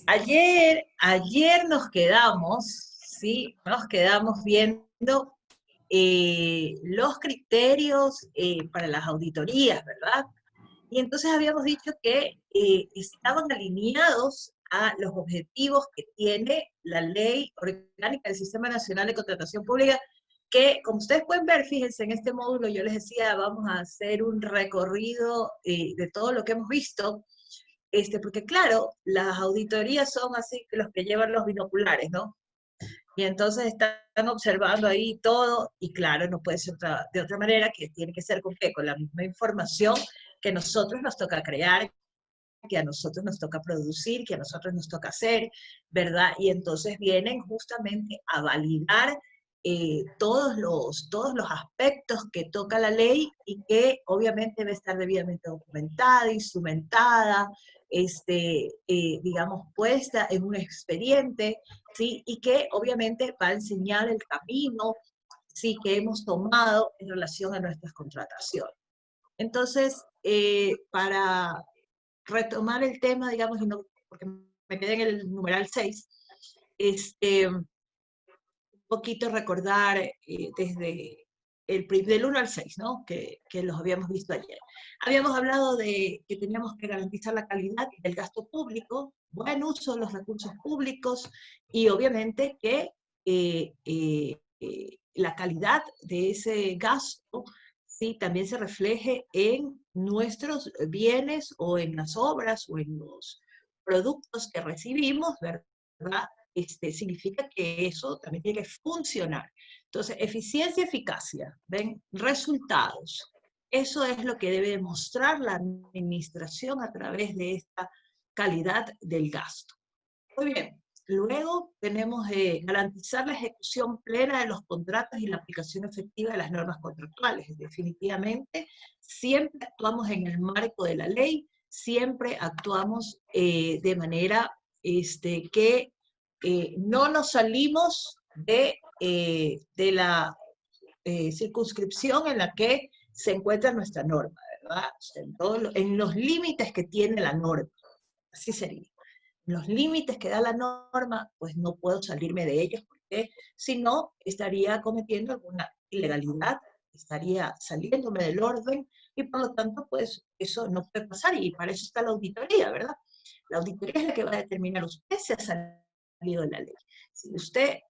Ayer nos quedamos, ¿sí? Nos quedamos viendo los criterios para las auditorías, ¿verdad? Y entonces habíamos dicho que estaban alineados a los objetivos que tiene la Ley Orgánica del Sistema Nacional de Contratación Pública, que como ustedes pueden ver, fíjense, en este módulo yo les decía, vamos a hacer un recorrido de todo lo que hemos visto, porque claro, las auditorías son así que los que llevan los binoculares, ¿no? Y entonces están observando ahí todo, y claro, no puede ser de otra manera, que tiene que ser con qué, con la misma información que nosotros nos toca crear, que a nosotros nos toca producir, que a nosotros nos toca hacer, ¿verdad? Y entonces vienen justamente a validar todos los aspectos que toca la ley y que obviamente debe estar debidamente documentada, instrumentada, digamos, puesta en un expediente, ¿sí? Y que obviamente va a enseñar el camino, ¿sí? Que hemos tomado en relación a nuestras contrataciones. Entonces, para retomar el tema, digamos, y no, porque me quedé en el numeral 6, un poquito recordar desde del 1 al 6, ¿no? Que los habíamos visto ayer. Habíamos hablado de que teníamos que garantizar la calidad del gasto público, buen uso de los recursos públicos y obviamente que la calidad de ese gasto, ¿sí? También se refleje en nuestros bienes o en las obras o en los productos que recibimos, ¿verdad? Significa que eso también tiene que funcionar. Entonces, eficiencia y eficacia, ¿ven? Resultados. Eso es lo que debe demostrar la administración a través de esta calidad del gasto. Muy bien. Luego tenemos garantizar la ejecución plena de los contratos y la aplicación efectiva de las normas contractuales. Definitivamente, siempre actuamos en el marco de la ley, siempre actuamos de manera que no nos salimos de la circunscripción en la que se encuentra nuestra norma, ¿verdad? O sea, en los límites que tiene la norma, así sería. Los límites que da la norma, pues no puedo salirme de ellos, porque si no, estaría cometiendo alguna ilegalidad, estaría saliéndome del orden, y por lo tanto, pues eso no puede pasar, y para eso está la auditoría, ¿verdad? La auditoría es la que va a determinar usted si ha salido de la ley. Si usted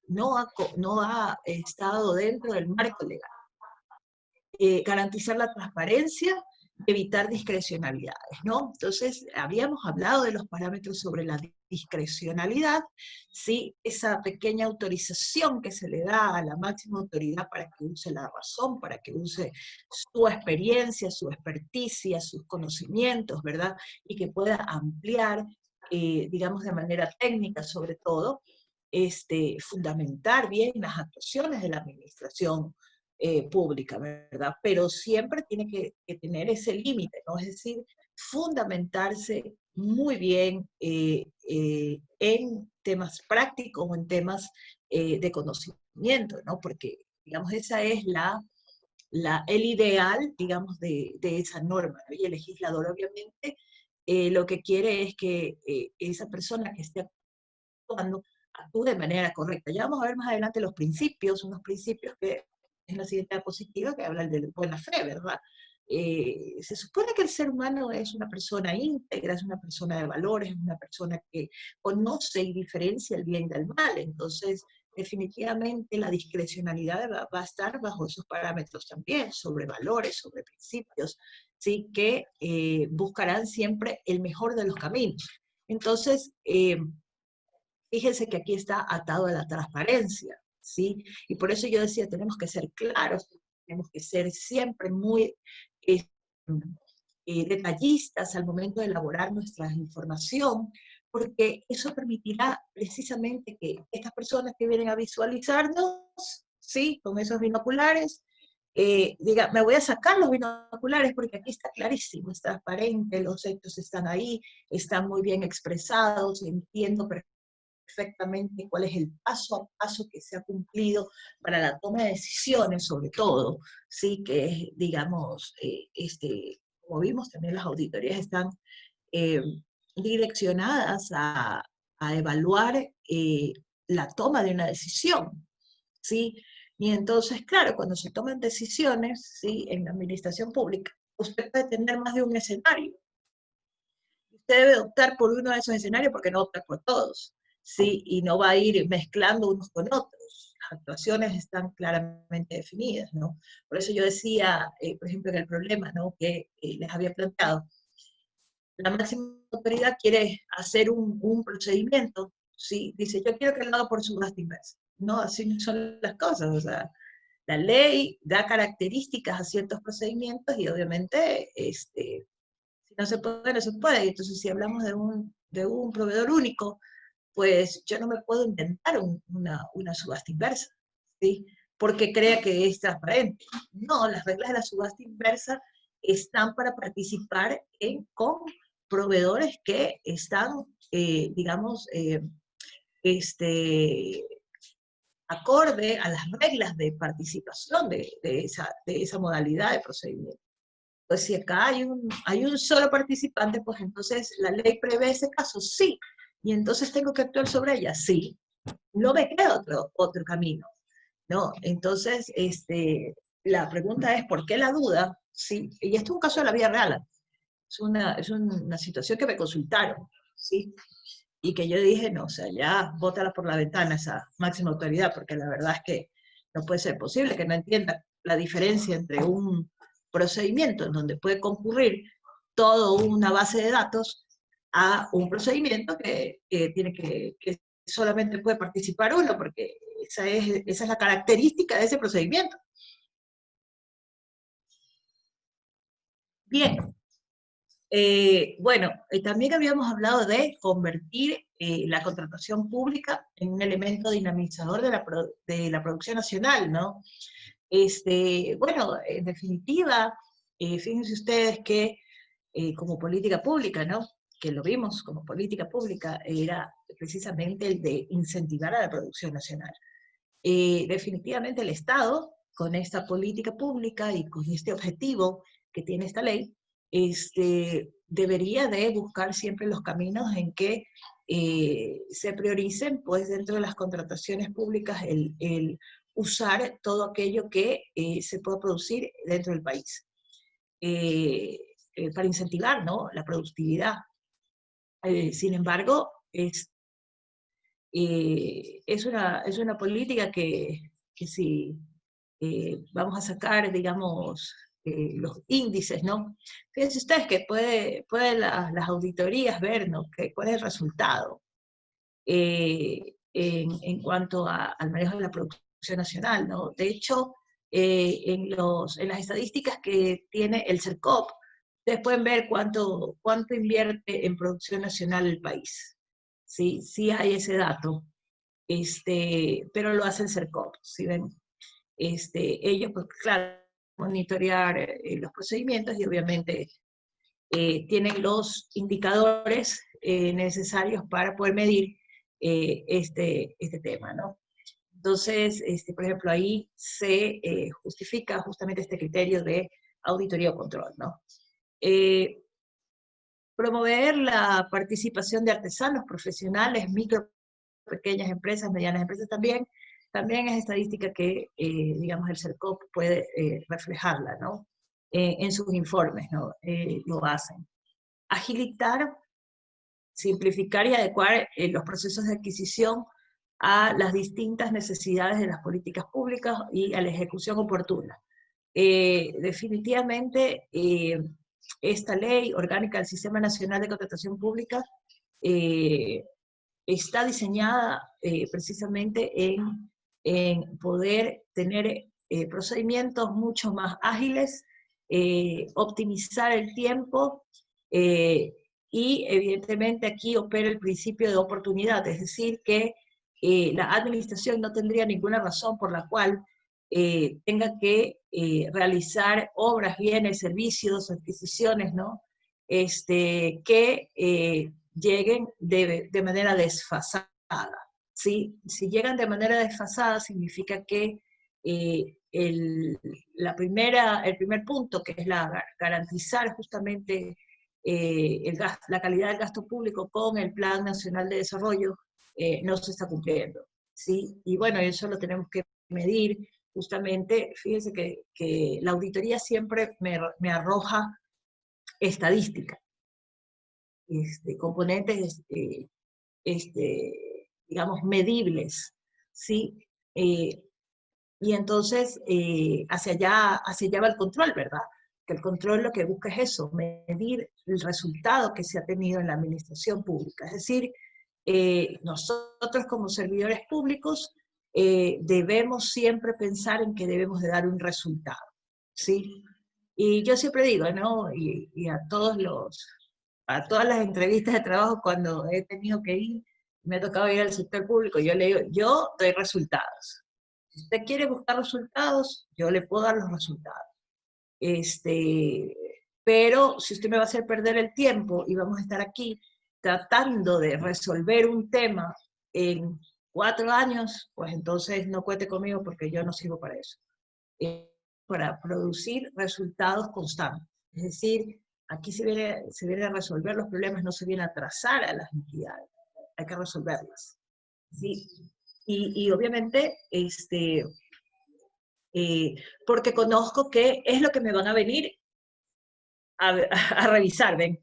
no ha estado dentro del marco legal, garantizar la transparencia, evitar discrecionalidades, ¿no? Entonces, habíamos hablado de los parámetros sobre la discrecionalidad, ¿sí? Esa pequeña autorización que se le da a la máxima autoridad para que use la razón, para que use su experiencia, su experticia, sus conocimientos, ¿verdad? Y que pueda ampliar, digamos, de manera técnica sobre todo, fundamentar bien las actuaciones de la administración pública, ¿verdad? Pero siempre tiene que tener ese límite, ¿no? Es decir, fundamentarse muy bien en temas prácticos o en temas de conocimiento, ¿no? Porque, digamos, esa es el ideal, digamos, de esa norma, ¿no? Y el legislador, obviamente, lo que quiere es que esa persona que esté actuando actúe de manera correcta. Ya vamos a ver más adelante los principios, unos principios que es la siguiente diapositiva que habla de buena fe, ¿verdad? Se supone que el ser humano es una persona íntegra, es una persona de valores, es una persona que conoce y diferencia el bien del mal. Entonces, definitivamente la discrecionalidad va a estar bajo esos parámetros también, sobre valores, sobre principios, ¿sí? Que buscarán siempre el mejor de los caminos. Entonces, fíjense que aquí está atado a la transparencia, ¿sí? Y por eso yo decía, tenemos que ser claros, tenemos que ser siempre muy eh, detallistas al momento de elaborar nuestra información, porque eso permitirá precisamente que estas personas que vienen a visualizarnos, ¿sí? Con esos binoculares, diga, me voy a sacar los binoculares porque aquí está clarísimo, es transparente, los hechos están ahí, están muy bien expresados, entiendo perfectamente cuál es el paso a paso que se ha cumplido para la toma de decisiones, sobre todo, sí, que es, digamos, como vimos, también las auditorías están eh, direccionadas a evaluar la toma de una decisión, ¿sí? Y entonces, claro, cuando se toman decisiones, ¿sí? En la administración pública, usted puede tener más de un escenario. Usted debe optar por uno de esos escenarios porque no opta por todos, ¿sí? Y no va a ir mezclando unos con otros. Las actuaciones están claramente definidas, ¿no? Por eso yo decía, por ejemplo, en el problema, ¿no? Que les había planteado, la máxima autoridad quiere hacer un procedimiento, ¿sí? Dice, yo quiero que lo haga por subasta inversa. No, así no son las cosas, o sea, la ley da características a ciertos procedimientos y obviamente, si no se puede, no se puede. Entonces, si hablamos de un proveedor único, pues yo no me puedo inventar una subasta inversa, ¿sí? Porque crea que es transparente. No, las reglas de la subasta inversa están para participar con proveedores que están, digamos, este, acorde a las reglas de participación de esa modalidad de procedimiento. Pues si acá hay un solo participante, pues entonces la ley prevé ese caso, sí, y entonces tengo que actuar sobre ella, sí. No me queda otro camino, ¿no? Entonces, la pregunta es, ¿por qué la duda? Sí, y esto es un caso de la vida real, es una situación que me consultaron, ¿sí? Y que yo dije, no, o sea, ya bótala por la ventana esa máxima autoridad, porque la verdad es que no puede ser posible que no entienda la diferencia entre un procedimiento en donde puede concurrir toda una base de datos a un procedimiento que tiene que solamente puede participar uno, porque esa es la característica de ese procedimiento. Bien, bueno, también habíamos hablado de convertir la contratación pública en un elemento dinamizador de la producción nacional, ¿no? Bueno, en definitiva, fíjense ustedes que como política pública, ¿no? Que lo vimos como política pública, era precisamente el de incentivar a la producción nacional. Definitivamente el Estado, con esta política pública y con este objetivo que tiene esta ley, debería de buscar siempre los caminos en que se prioricen, pues dentro de las contrataciones públicas, el usar todo aquello que se pueda producir dentro del país, para incentivar, ¿no?, la productividad. Sin embargo, es una política que si vamos a sacar, digamos, los índices, ¿no? Fíjense ustedes que puede las auditorías ver, ¿no?, cuál es el resultado en cuanto al manejo de la producción nacional, ¿no? De hecho, en las estadísticas que tiene el CERCOP, ustedes pueden ver cuánto invierte en producción nacional el país. Sí, sí hay ese dato, pero lo hace el CERCOP, ¿sí ven? Ellos, pues claro, monitorear los procedimientos y obviamente tienen los indicadores necesarios para poder medir este tema, ¿no? Entonces, por ejemplo, ahí se justifica justamente este criterio de auditoría o control, ¿no? Promover la participación de artesanos, profesionales, micro, pequeñas empresas, medianas empresas también es estadística que, digamos, el CERCOP puede reflejarla, ¿no? En sus informes, ¿no? Lo hacen. Agilitar, simplificar y adecuar los procesos de adquisición a las distintas necesidades de las políticas públicas y a la ejecución oportuna. Definitivamente, esta ley orgánica del Sistema Nacional de Contratación Pública está diseñada precisamente en poder tener procedimientos mucho más ágiles, optimizar el tiempo, y evidentemente aquí opera el principio de oportunidad, es decir, que la administración no tendría ninguna razón por la cual tenga que realizar obras, bienes, servicios, adquisiciones, ¿no? Que lleguen de manera desfasada, ¿sí? Si llegan de manera desfasada significa que el primer punto, que es garantizar justamente la calidad del gasto público con el Plan Nacional de Desarrollo no se está cumpliendo, ¿sí? Y bueno, eso lo tenemos que medir. Justamente, fíjense que la auditoría siempre me arroja estadística, componentes, digamos, medibles, ¿sí? Eh, y entonces, hacia allá va el control, ¿verdad? Que el control lo que busca es eso, medir el resultado que se ha tenido en la administración pública. Es decir, nosotros como servidores públicos debemos siempre pensar en que debemos de dar un resultado, ¿sí? Y yo siempre digo, ¿no? Y a todas las entrevistas de trabajo cuando he tenido que ir, me ha tocado ir al sector público, yo le digo, yo doy resultados. Si usted quiere buscar resultados, yo le puedo dar los resultados. Este, pero si usted me va a hacer perder el tiempo y vamos a estar aquí tratando de resolver un tema en 4 años, pues entonces no cuente conmigo porque yo no sirvo para eso. Para producir resultados constantes. Es decir, aquí se viene a resolver los problemas, no se viene a atrasar a las entidades, hay que resolverlas. ¿Sí? Y obviamente, porque conozco que es lo que me van a venir a, a revisar, ¿ven?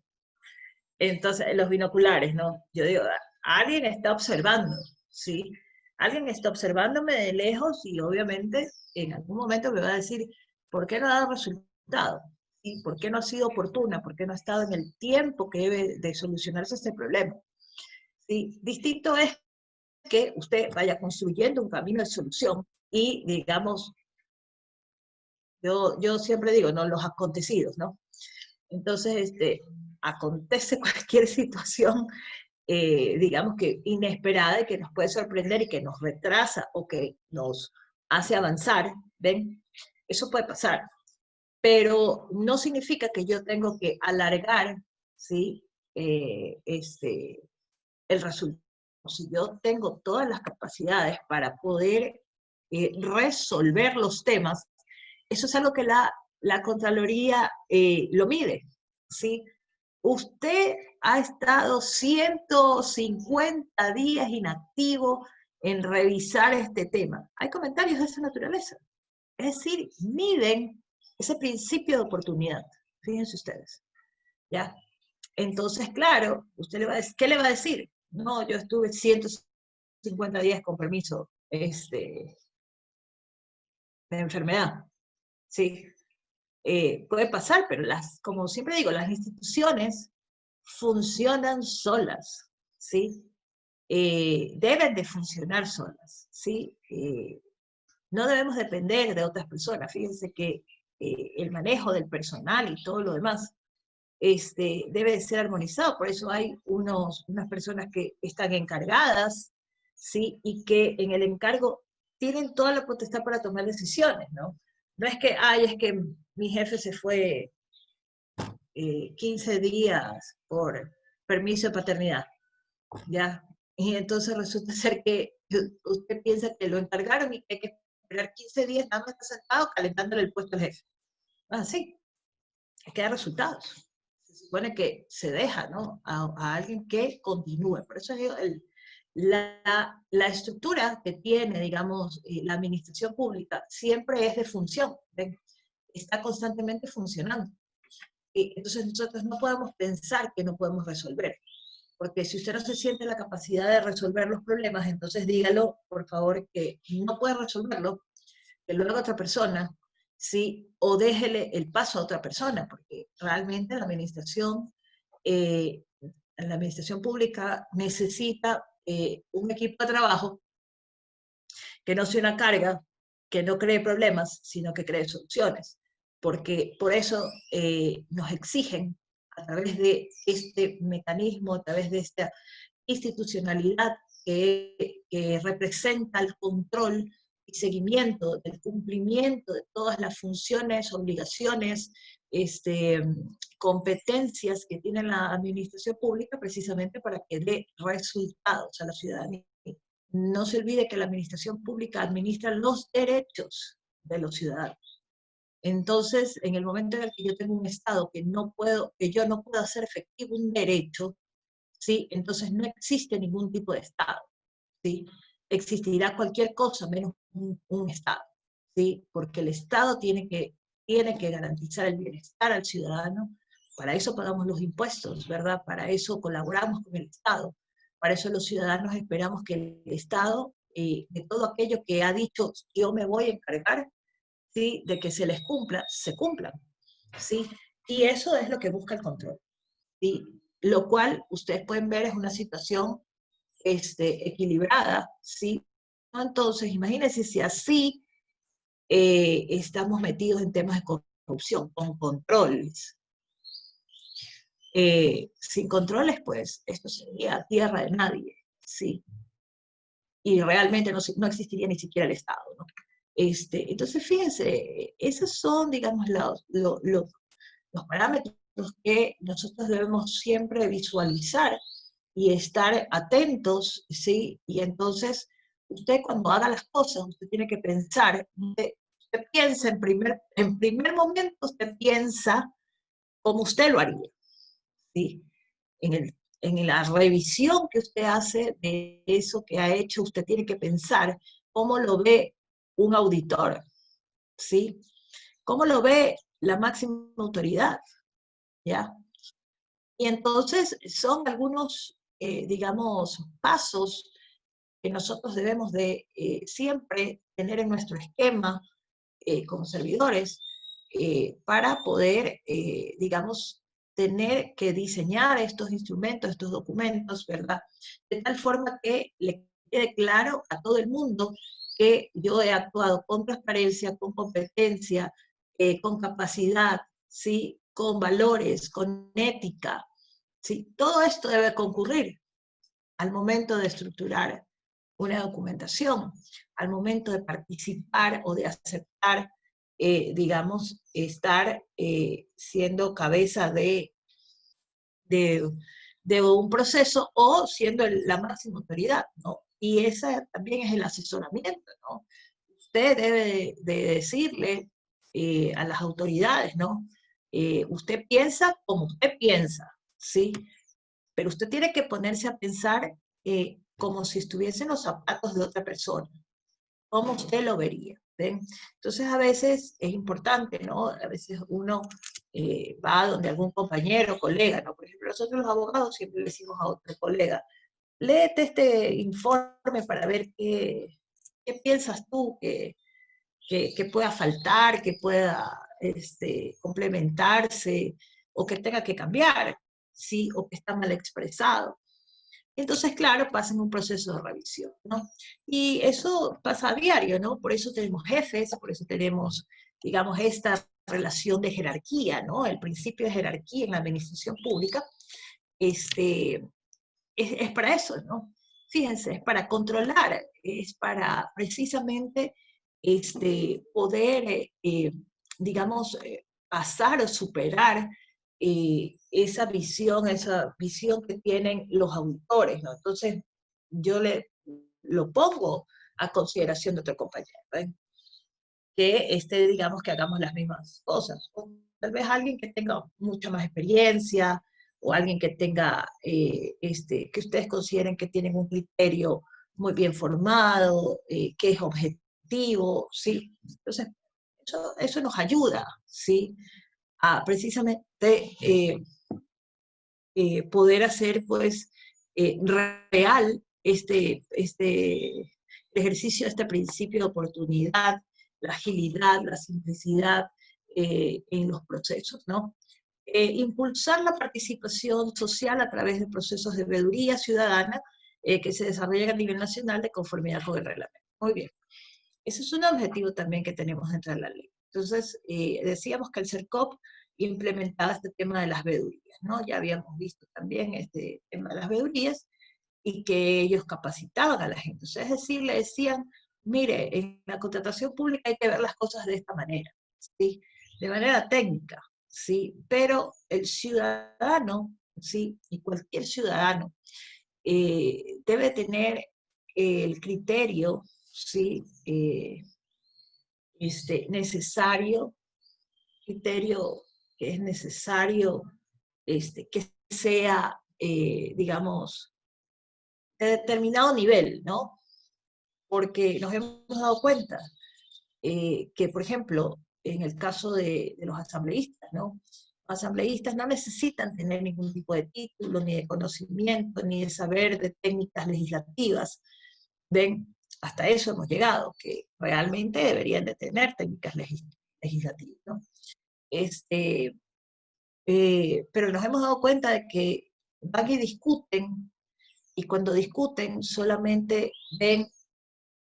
Entonces, los binoculares, ¿no? Yo digo, alguien está observando, ¿sí? Alguien está observándome de lejos y obviamente en algún momento me va a decir, ¿por qué no ha dado resultado? ¿Sí? ¿Por qué no ha sido oportuna? ¿Por qué no ha estado en el tiempo que debe de solucionarse este problema? ¿Sí? Distinto es que usted vaya construyendo un camino de solución y, digamos, yo siempre digo, ¿no? Los acontecidos, ¿no? Entonces, acontece cualquier situación, digamos que inesperada y que nos puede sorprender y que nos retrasa o que nos hace avanzar, ¿ven? Eso puede pasar, pero no significa que yo tengo que alargar, ¿sí? El resultado. Si yo tengo todas las capacidades para poder resolver los temas, eso es algo que la Contraloría lo mide, ¿sí? Usted ha estado 150 días inactivo en revisar este tema. Hay comentarios de esa naturaleza. Es decir, miden ese principio de oportunidad. Fíjense ustedes. ¿Ya? Entonces, claro, usted le va a decir, ¿qué le va a decir? No, yo estuve 150 días con permiso de enfermedad. Sí, puede pasar, pero como siempre digo, las instituciones funcionan solas, ¿sí? Deben de funcionar solas, ¿sí? No debemos depender de otras personas. Fíjense que el manejo del personal y todo lo demás debe de ser armonizado. Por eso hay unas personas que están encargadas, ¿sí? Y que en el encargo tienen toda la potestad para tomar decisiones, ¿no? No es que, ay, es que mi jefe se fue 15 días por permiso de paternidad, ¿ya? Y entonces resulta ser que usted piensa que lo encargaron y que hay que esperar 15 días, nada más está sentado calentándole el puesto al jefe. Así, es que da resultados. Se supone que se deja, ¿no? A alguien que continúe. Por eso digo, la estructura que tiene, digamos, la administración pública siempre es de función, ¿ven? Está constantemente funcionando. Y entonces nosotros no podemos pensar que no podemos resolver. Porque si usted no se siente la capacidad de resolver los problemas, entonces dígalo, por favor, que no puede resolverlo, que lo haga otra persona, ¿sí? O déjele el paso a otra persona, porque realmente eh, la administración pública necesita un equipo de trabajo que no sea una carga, que no cree problemas, sino que cree soluciones. Porque por eso nos exigen a través de este mecanismo, a través de esta institucionalidad que representa el control y seguimiento del cumplimiento de todas las funciones, obligaciones, competencias que tiene la administración pública precisamente para que dé resultados a la ciudadanía. No se olvide que la administración pública administra los derechos de los ciudadanos. Entonces, en el momento en el que yo tengo un Estado que yo no puedo hacer efectivo un derecho, ¿sí? Entonces no existe ningún tipo de Estado, ¿sí? Existirá cualquier cosa menos un Estado, ¿sí? Porque el Estado tiene que garantizar el bienestar al ciudadano. Para eso pagamos los impuestos, ¿verdad? Para eso colaboramos con el Estado. Para eso los ciudadanos esperamos que el Estado, de todo aquello que ha dicho, yo me voy a encargar, ¿sí? De que se les cumpla, se cumplan, ¿sí? Y eso es lo que busca el control, ¿sí? Lo cual ustedes pueden ver es una situación equilibrada, ¿sí? Entonces, imagínense si así estamos metidos en temas de corrupción, con controles. Sin controles, pues, esto sería tierra de nadie, ¿sí? Y realmente no existiría ni siquiera el Estado, ¿no? Entonces, fíjense, esos son, digamos, los parámetros que nosotros debemos siempre visualizar y estar atentos, ¿sí? Y entonces, usted cuando haga las cosas, usted tiene que pensar, usted piensa en primer momento, usted piensa como usted lo haría, ¿sí? En la revisión que usted hace de eso que ha hecho, usted tiene que pensar cómo lo ve un auditor, ¿sí? ¿Cómo lo ve la máxima autoridad? ¿Ya? Y entonces son algunos, digamos, pasos que nosotros debemos de siempre tener en nuestro esquema como servidores para poder, digamos, tener que diseñar estos instrumentos, estos documentos, ¿verdad? De tal forma que le quede claro a todo el mundo que yo he actuado con transparencia, con competencia, con capacidad, ¿sí? Con valores, con ética, ¿sí? Todo esto debe concurrir al momento de estructurar una documentación, al momento de participar o de aceptar, digamos, estar siendo cabeza de, de, un proceso o siendo la máxima autoridad, ¿no? Y esa también es el asesoramiento, ¿no? Usted debe de decirle a las autoridades, ¿no? Usted piensa como usted piensa, ¿sí? Pero usted tiene que ponerse a pensar como si estuviese en los zapatos de otra persona. ¿Cómo usted lo vería? ¿Ven? Entonces a veces es importante, ¿no? A veces uno va donde algún compañero, colega, ¿no? Por ejemplo, nosotros los abogados siempre le decimos a otro colega, léete este informe para ver qué piensas tú que pueda faltar, que pueda complementarse o que tenga que cambiar, ¿sí? O que está mal expresado. Entonces, claro, pasan un proceso de revisión, ¿no? Y eso pasa a diario, ¿no? Por eso tenemos jefes, por eso tenemos, digamos, esta relación de jerarquía, ¿no? El principio de jerarquía en la administración pública, este, es para eso, ¿no? Fíjense, es para controlar, es para precisamente poder, digamos, pasar o superar esa visión que tienen los autores, ¿no? Entonces, yo lo pongo a consideración de otro compañero, ¿ven? Que digamos, que hagamos las mismas cosas. O tal vez alguien que tenga mucha más experiencia, o alguien que tenga, que ustedes consideren que tienen un criterio muy bien formado, que es objetivo, ¿sí? Entonces, eso nos ayuda, ¿sí? A precisamente poder hacer, pues, real el ejercicio de este principio de oportunidad, la agilidad, la simplicidad en los procesos, ¿no? Impulsar la participación social a través de procesos de veeduría ciudadana que se desarrollan a nivel nacional de conformidad con el reglamento. Muy bien. Ese es un objetivo también que tenemos dentro de la ley. Entonces, decíamos que el CERCOP implementaba este tema de las veedurías, ¿no? Ya habíamos visto también este tema de las veedurías y que ellos capacitaban a la gente. O sea, es decir, le decían, mire, en la contratación pública hay que ver las cosas de esta manera, ¿sí? De manera técnica, ¿sí? Pero el ciudadano, ¿sí? Y cualquier ciudadano debe tener el criterio, ¿sí? Necesario criterio que es necesario que sea, digamos, de determinado nivel, ¿no? Porque nos hemos dado cuenta que, por ejemplo, en el caso de los asambleístas, ¿no? Los asambleístas no necesitan tener ningún tipo de título, ni de conocimiento, ni de saber de técnicas legislativas. ¿Ven? Hasta eso hemos llegado, que realmente deberían de tener técnicas legislativas, ¿no? Este, pero nos hemos dado cuenta de que van y discuten, y cuando discuten solamente ven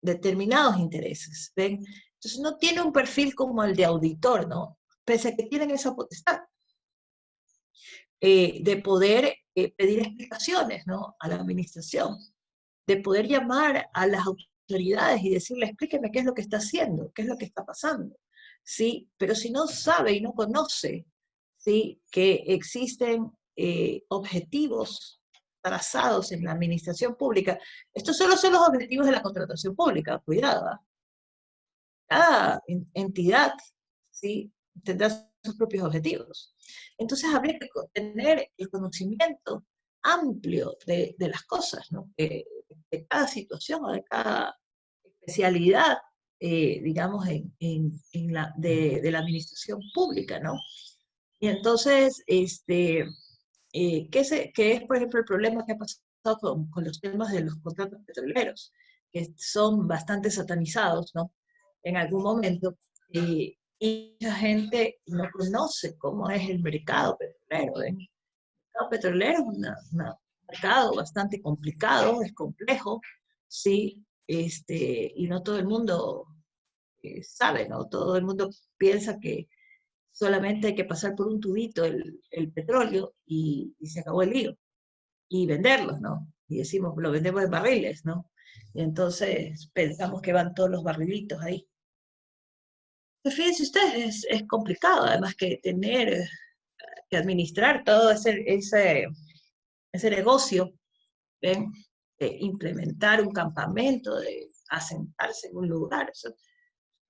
determinados intereses, ¿ven? Entonces no tiene un perfil como el de auditor, ¿no? Pese a que tienen esa potestad de poder pedir explicaciones, ¿no? A la administración, de poder llamar a las autoridades y decirle, explíqueme qué es lo que está haciendo, qué es lo que está pasando, ¿sí? Pero si no sabe y no conoce, ¿sí? Que existen objetivos trazados en la administración pública, estos solo son los objetivos de la contratación pública, cuidado, ¿eh? Cada entidad, ¿sí? Tendrá sus propios objetivos. Entonces habría que tener el conocimiento amplio de las cosas, ¿no? De cada situación o de cada especialidad, digamos, de la administración pública, ¿no? Y entonces, ¿qué es, por ejemplo, el problema que ha pasado con los temas de los contratos petroleros? Que son bastante satanizados, ¿no? En algún momento, y mucha gente no conoce cómo es el mercado petrolero. ¿Eh? El mercado petrolero es un mercado bastante complicado, es complejo, sí, y no todo el mundo sabe, ¿no? Todo el mundo piensa que solamente hay que pasar por un tubito el petróleo y se acabó el lío. Y venderlos, ¿no? Y decimos, lo vendemos en barriles, ¿no? Y entonces pensamos que van todos los barrilitos ahí. Pues fíjense ustedes, es complicado, además que tener, que administrar todo ese negocio, ¿ven? Implementar un campamento, de asentarse en un lugar, son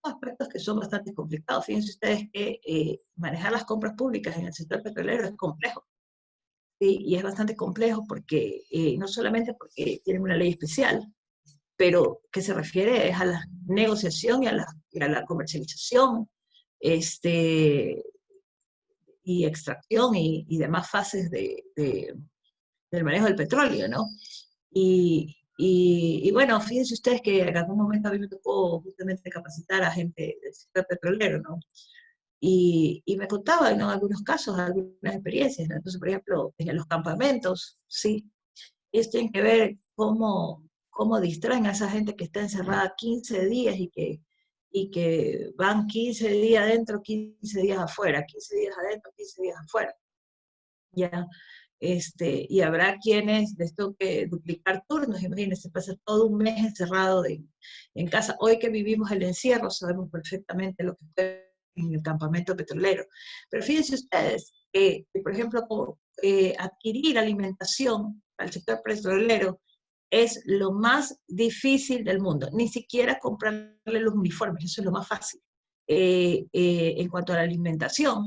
aspectos que son bastante complicados. Fíjense ustedes que manejar las compras públicas en el sector petrolero es complejo. ¿Sí? Y es bastante complejo porque no solamente porque tienen una ley especial, pero que se refiere es a la negociación y a la comercialización y extracción y demás fases del manejo del petróleo, ¿no? Y bueno, fíjense ustedes que en algún momento a mí me tocó justamente capacitar a gente del sector petrolero, ¿no? Y me contaban, ¿no? Algunos casos, algunas experiencias, ¿no? Entonces, por ejemplo, en los campamentos, sí, ellos tienen que ver cómo distraen a esa gente que está encerrada 15 días y que van 15 días adentro, 15 días afuera, 15 días adentro, 15 días afuera. Ya, y habrá quienes les toque duplicar turnos, imagínense, pasa todo un mes encerrado en casa. Hoy que vivimos el encierro, sabemos perfectamente lo que fue en el campamento petrolero. Pero fíjense ustedes, por ejemplo, adquirir alimentación al sector petrolero es lo más difícil del mundo. Ni siquiera comprarle los uniformes, eso es lo más fácil. En cuanto a la alimentación,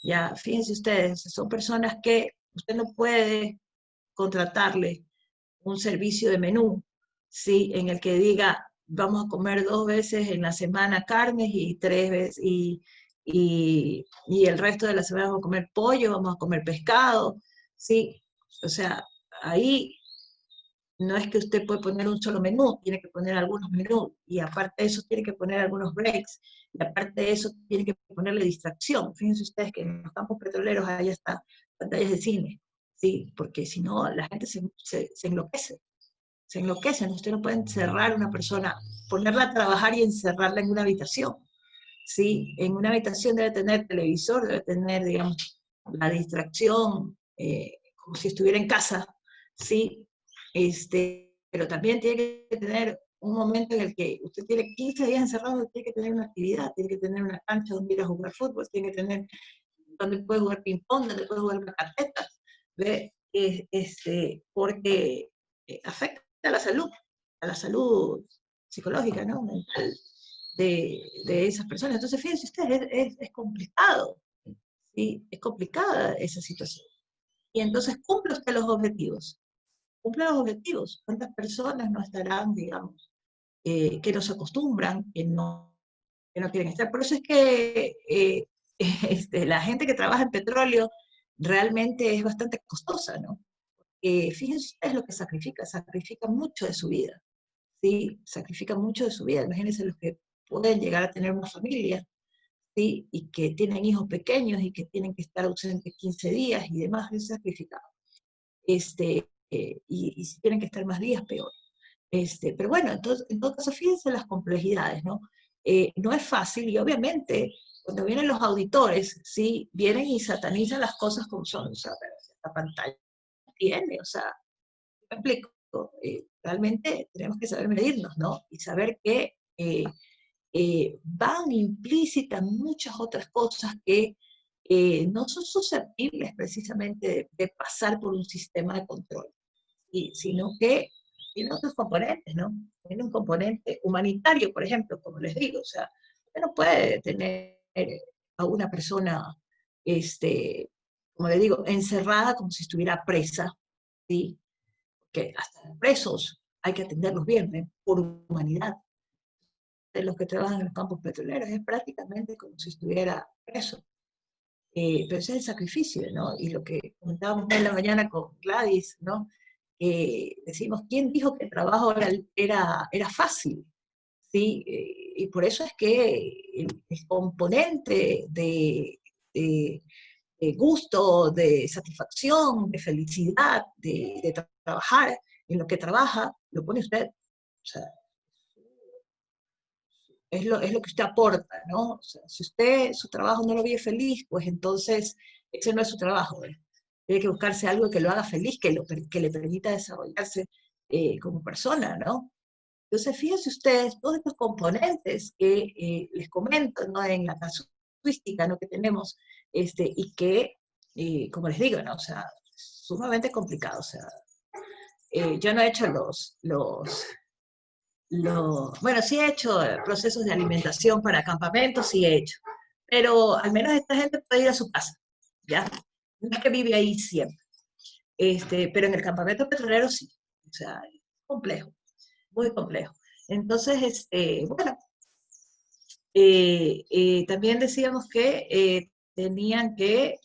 ya fíjense ustedes, son personas que usted no puede contratarle un servicio de menú, ¿sí? En el que diga, vamos a comer 2 veces en la semana carnes y 3 veces, y el resto de la semana vamos a comer pollo, vamos a comer pescado, ¿sí? O sea, ahí no es que usted puede poner un solo menú, tiene que poner algunos menús, y aparte de eso tiene que poner algunos breaks, y aparte de eso tiene que ponerle distracción. Fíjense ustedes que en los campos petroleros hay hasta pantallas de cine, ¿sí? Porque si no, la gente se enloquece, se enloquecen. Usted no puede encerrar a una persona, ponerla a trabajar y encerrarla en una habitación, ¿sí? En una habitación debe tener televisor, debe tener, digamos, la distracción, como si estuviera en casa, ¿sí? Pero también tiene que tener un momento en el que usted tiene 15 días encerrado, tiene que tener una actividad, tiene que tener una cancha donde ir a jugar fútbol, tiene que tener donde puede jugar ping-pong, donde puede jugar carpetas, ¿ve? Porque afecta a la salud psicológica, ¿no? Mental de esas personas. Entonces, fíjense ustedes, es complicado. ¿sí? Es complicada esa situación. Y entonces cumple usted los objetivos. Cumple los objetivos. ¿Cuántas personas no estarán, digamos, que no se acostumbran, que no quieren estar? Por eso es que la gente que trabaja en petróleo realmente es bastante costosa, ¿no? Fíjense ustedes lo que sacrifica mucho de su vida, ¿sí? Sacrifica mucho de su vida. Imagínense los que pueden llegar a tener una familia, ¿sí? Y que tienen hijos pequeños y que tienen que estar ausentes 15 días y demás, es sacrificado. Y si tienen que estar más días, peor. Pero bueno, entonces, en todo caso, fíjense las complejidades, ¿no? No es fácil y obviamente cuando vienen los auditores, ¿sí? Vienen y satanizan las cosas como son, o sea, pero esta pantalla tiene, o sea, me explico, realmente tenemos que saber medirnos, ¿no? Y saber que van implícitas muchas otras cosas que no son susceptibles precisamente de pasar por un sistema de control, sino que tiene otros componentes, ¿no? Tiene un componente humanitario, por ejemplo, como les digo, o sea, usted no puede tener a una persona, este, como les digo, encerrada como si estuviera presa, ¿sí? Que hasta los presos hay que atenderlos bien, ¿eh? Por humanidad. De los que trabajan en los campos petroleros es prácticamente como si estuviera preso. Pero ese es el sacrificio, ¿no? Y lo que comentábamos en la mañana con Gladys, ¿no? Decimos, ¿quién dijo que el trabajo era fácil? ¿Sí? Y por eso es que el componente de gusto, de satisfacción, de felicidad, de trabajar en lo que trabaja, lo pone usted. O sea, es lo que usted aporta, ¿no? O sea, si usted su trabajo no lo ve feliz, pues entonces ese no es su trabajo, ¿eh? Tiene que buscarse algo que lo haga feliz, que le permita desarrollarse como persona, ¿no? Entonces, fíjense ustedes, todos estos componentes que les comento, ¿no? En la casuística, ¿no? Que tenemos, y que, como les digo, ¿no? O sea, sumamente complicado, o sea, yo no he hecho bueno, sí he hecho procesos de alimentación para campamentos, sí he hecho, pero al menos esta gente puede ir a su casa, ¿ya? No es que vive ahí siempre, pero en el campamento petrolero sí, o sea, es complejo, muy complejo. Entonces, bueno, también decíamos que tenían que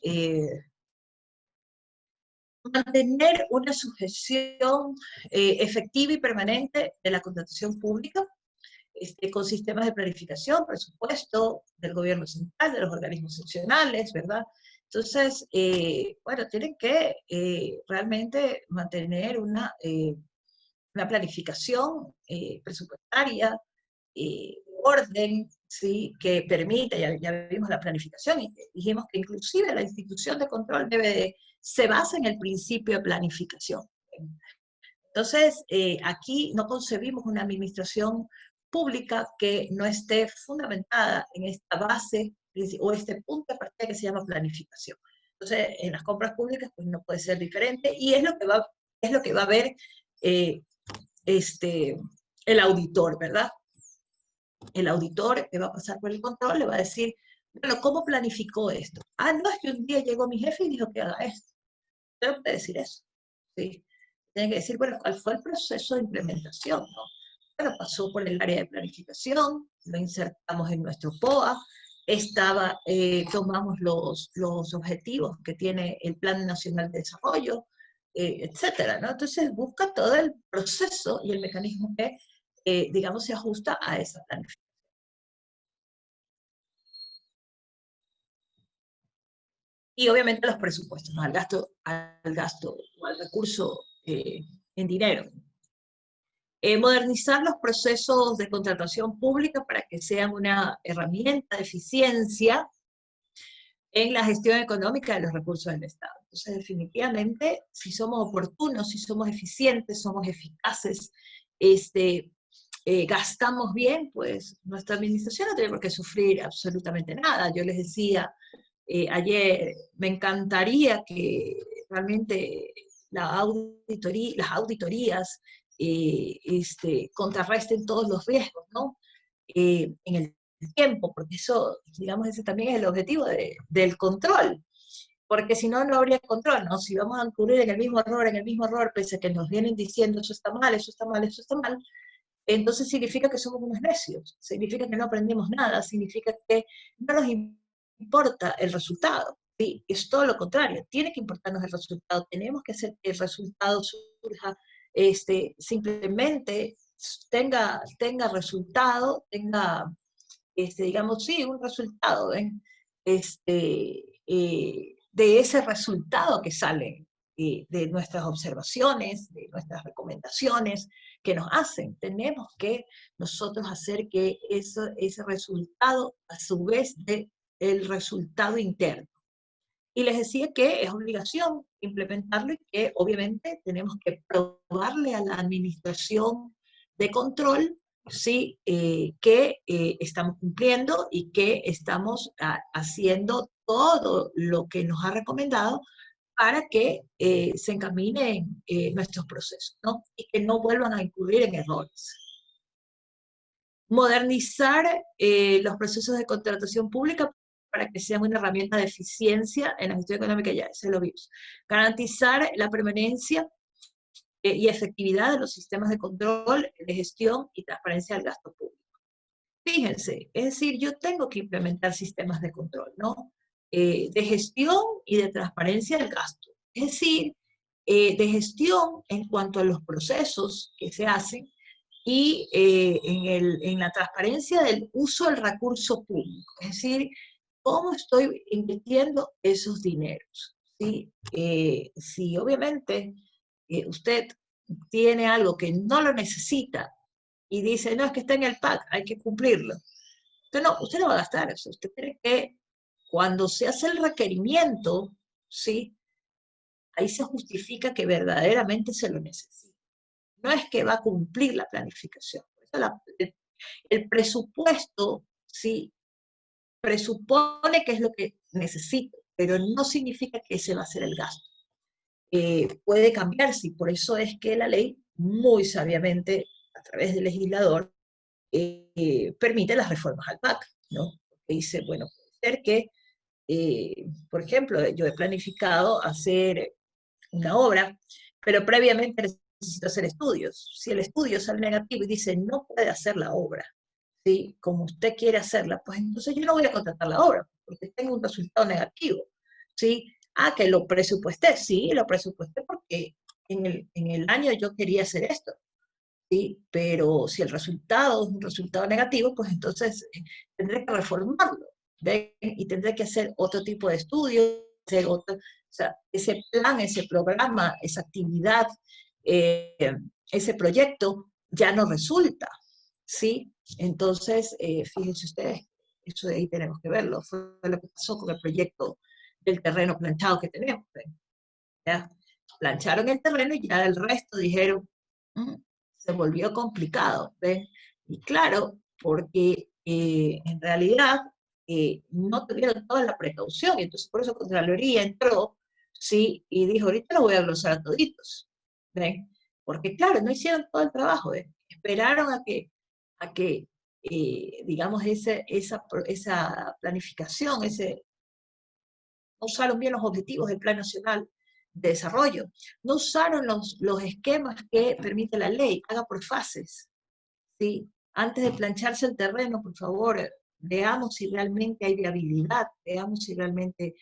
mantener una sujeción efectiva y permanente de la contratación pública, con sistemas de planificación, presupuesto del gobierno central, de los organismos seccionales, ¿verdad? Entonces, bueno, tienen que realmente mantener una planificación presupuestaria, orden, ¿sí? Que permita, ya vimos la planificación, y dijimos que inclusive la institución de control se basa en el principio de planificación. Entonces, aquí no concebimos una administración pública que no esté fundamentada en esta base o este punto de partida que se llama planificación. Entonces, en las compras públicas, pues no puede ser diferente, y es lo que va a ver eh, este, el auditor, ¿verdad? El auditor que va a pasar por el control le va a decir, bueno, ¿cómo planificó esto? Ah, no, es que un día llegó mi jefe y dijo que haga esto. Usted no puede decir eso, ¿sí? Tiene que decir, bueno, ¿cuál fue el proceso de implementación, no? Bueno, pasó por el área de planificación, lo insertamos en nuestro POA, tomamos los objetivos que tiene el Plan Nacional de Desarrollo, etcétera, ¿no? Entonces busca todo el proceso y el mecanismo que, digamos, se ajusta a esa planificación. Y obviamente los presupuestos, ¿no? Al gasto o al recurso en dinero. Modernizar los procesos de contratación pública para que sean una herramienta de eficiencia en la gestión económica de los recursos del Estado. Entonces, definitivamente, si somos oportunos, si somos eficientes, somos eficaces, gastamos bien, pues nuestra administración no tiene por qué sufrir absolutamente nada. Yo les decía ayer, me encantaría que realmente las auditorías contrarresten todos los riesgos, ¿no? En el el tiempo, porque eso, digamos, ese también es el objetivo del control, porque si no, no habría control, ¿no? Si vamos a incurrir en el mismo error, pese a que nos vienen diciendo eso está mal, eso está mal, eso está mal, entonces significa que somos unos necios, significa que no aprendemos nada, significa que no nos importa el resultado, ¿sí? Es todo lo contrario, tiene que importarnos el resultado, tenemos que hacer que el resultado surja, simplemente tenga resultado, tenga, digamos, sí, un resultado, ¿ven? De ese resultado que sale de nuestras observaciones, de nuestras recomendaciones que nos hacen. Tenemos que nosotros hacer que ese resultado, a su vez, dé el resultado interno. Y les decía que es obligación implementarlo y que obviamente tenemos que probarle a la administración de control, sí, que estamos cumpliendo y que estamos haciendo todo lo que nos ha recomendado para que se encaminen nuestros procesos, ¿no? Y que no vuelvan a incurrir en errores. Modernizar los procesos de contratación pública para que sean una herramienta de eficiencia en la gestión económica, ya ese lo vimos. Garantizar la permanencia y efectividad de los sistemas de control, de gestión y transparencia del gasto público. Fíjense, es decir, yo tengo que implementar sistemas de control, ¿no? De gestión y de transparencia del gasto. Es decir, de gestión en cuanto a los procesos que se hacen y en la transparencia del uso del recurso público. Es decir, cómo estoy invirtiendo esos dineros. ¿Sí? Si obviamente usted tiene algo que no lo necesita y dice, no, es que está en el PAC, hay que cumplirlo. Usted no va a gastar eso. Usted tiene que, cuando se hace el requerimiento, ¿sí? Ahí se justifica que verdaderamente se lo necesita. No es que va a cumplir la planificación. El presupuesto, sí, presupone que es lo que necesito, pero no significa que ese va a ser el gasto. Puede cambiarse y por eso es que la ley, muy sabiamente, a través del legislador, permite las reformas al PAC, ¿no? Porque dice, bueno, puede ser que, por ejemplo, yo he planificado hacer una obra, pero previamente necesito hacer estudios. Si el estudio sale negativo y dice no puede hacer la obra, ¿sí? Como usted quiere hacerla, pues entonces yo no voy a contratar la obra, porque tengo un resultado negativo, ¿sí? Ah, que lo presupuesté, sí, lo presupuesté porque en el año yo quería hacer esto, ¿sí? Pero si el resultado es un resultado negativo, pues entonces tendré que reformarlo, ¿ven? Y tendré que hacer otro tipo de estudio, hacer otro, o sea, ese plan, ese programa, esa actividad, eh, ese proyecto ya no resulta, ¿sí? Entonces, fíjense ustedes, eso de ahí tenemos que verlo, fue lo que pasó con el proyecto del terreno planchado que tenemos, ¿ven? ¿Ya? Plancharon el terreno y ya el resto dijeron, "Mm, se volvió complicado, ¿ven?". Y claro, porque en realidad no tuvieron toda la precaución, y entonces por eso Contraloría entró, sí, y dijo, ahorita lo voy a glosar a toditos, ¿ven? Porque claro, no hicieron todo el trabajo, ¿ven? Esperaron a que digamos, esa planificación, no usaron bien los objetivos del Plan Nacional de Desarrollo, no usaron los esquemas que permite la ley, haga por fases, ¿sí? Antes de plancharse el terreno, por favor, veamos si realmente hay viabilidad, veamos si realmente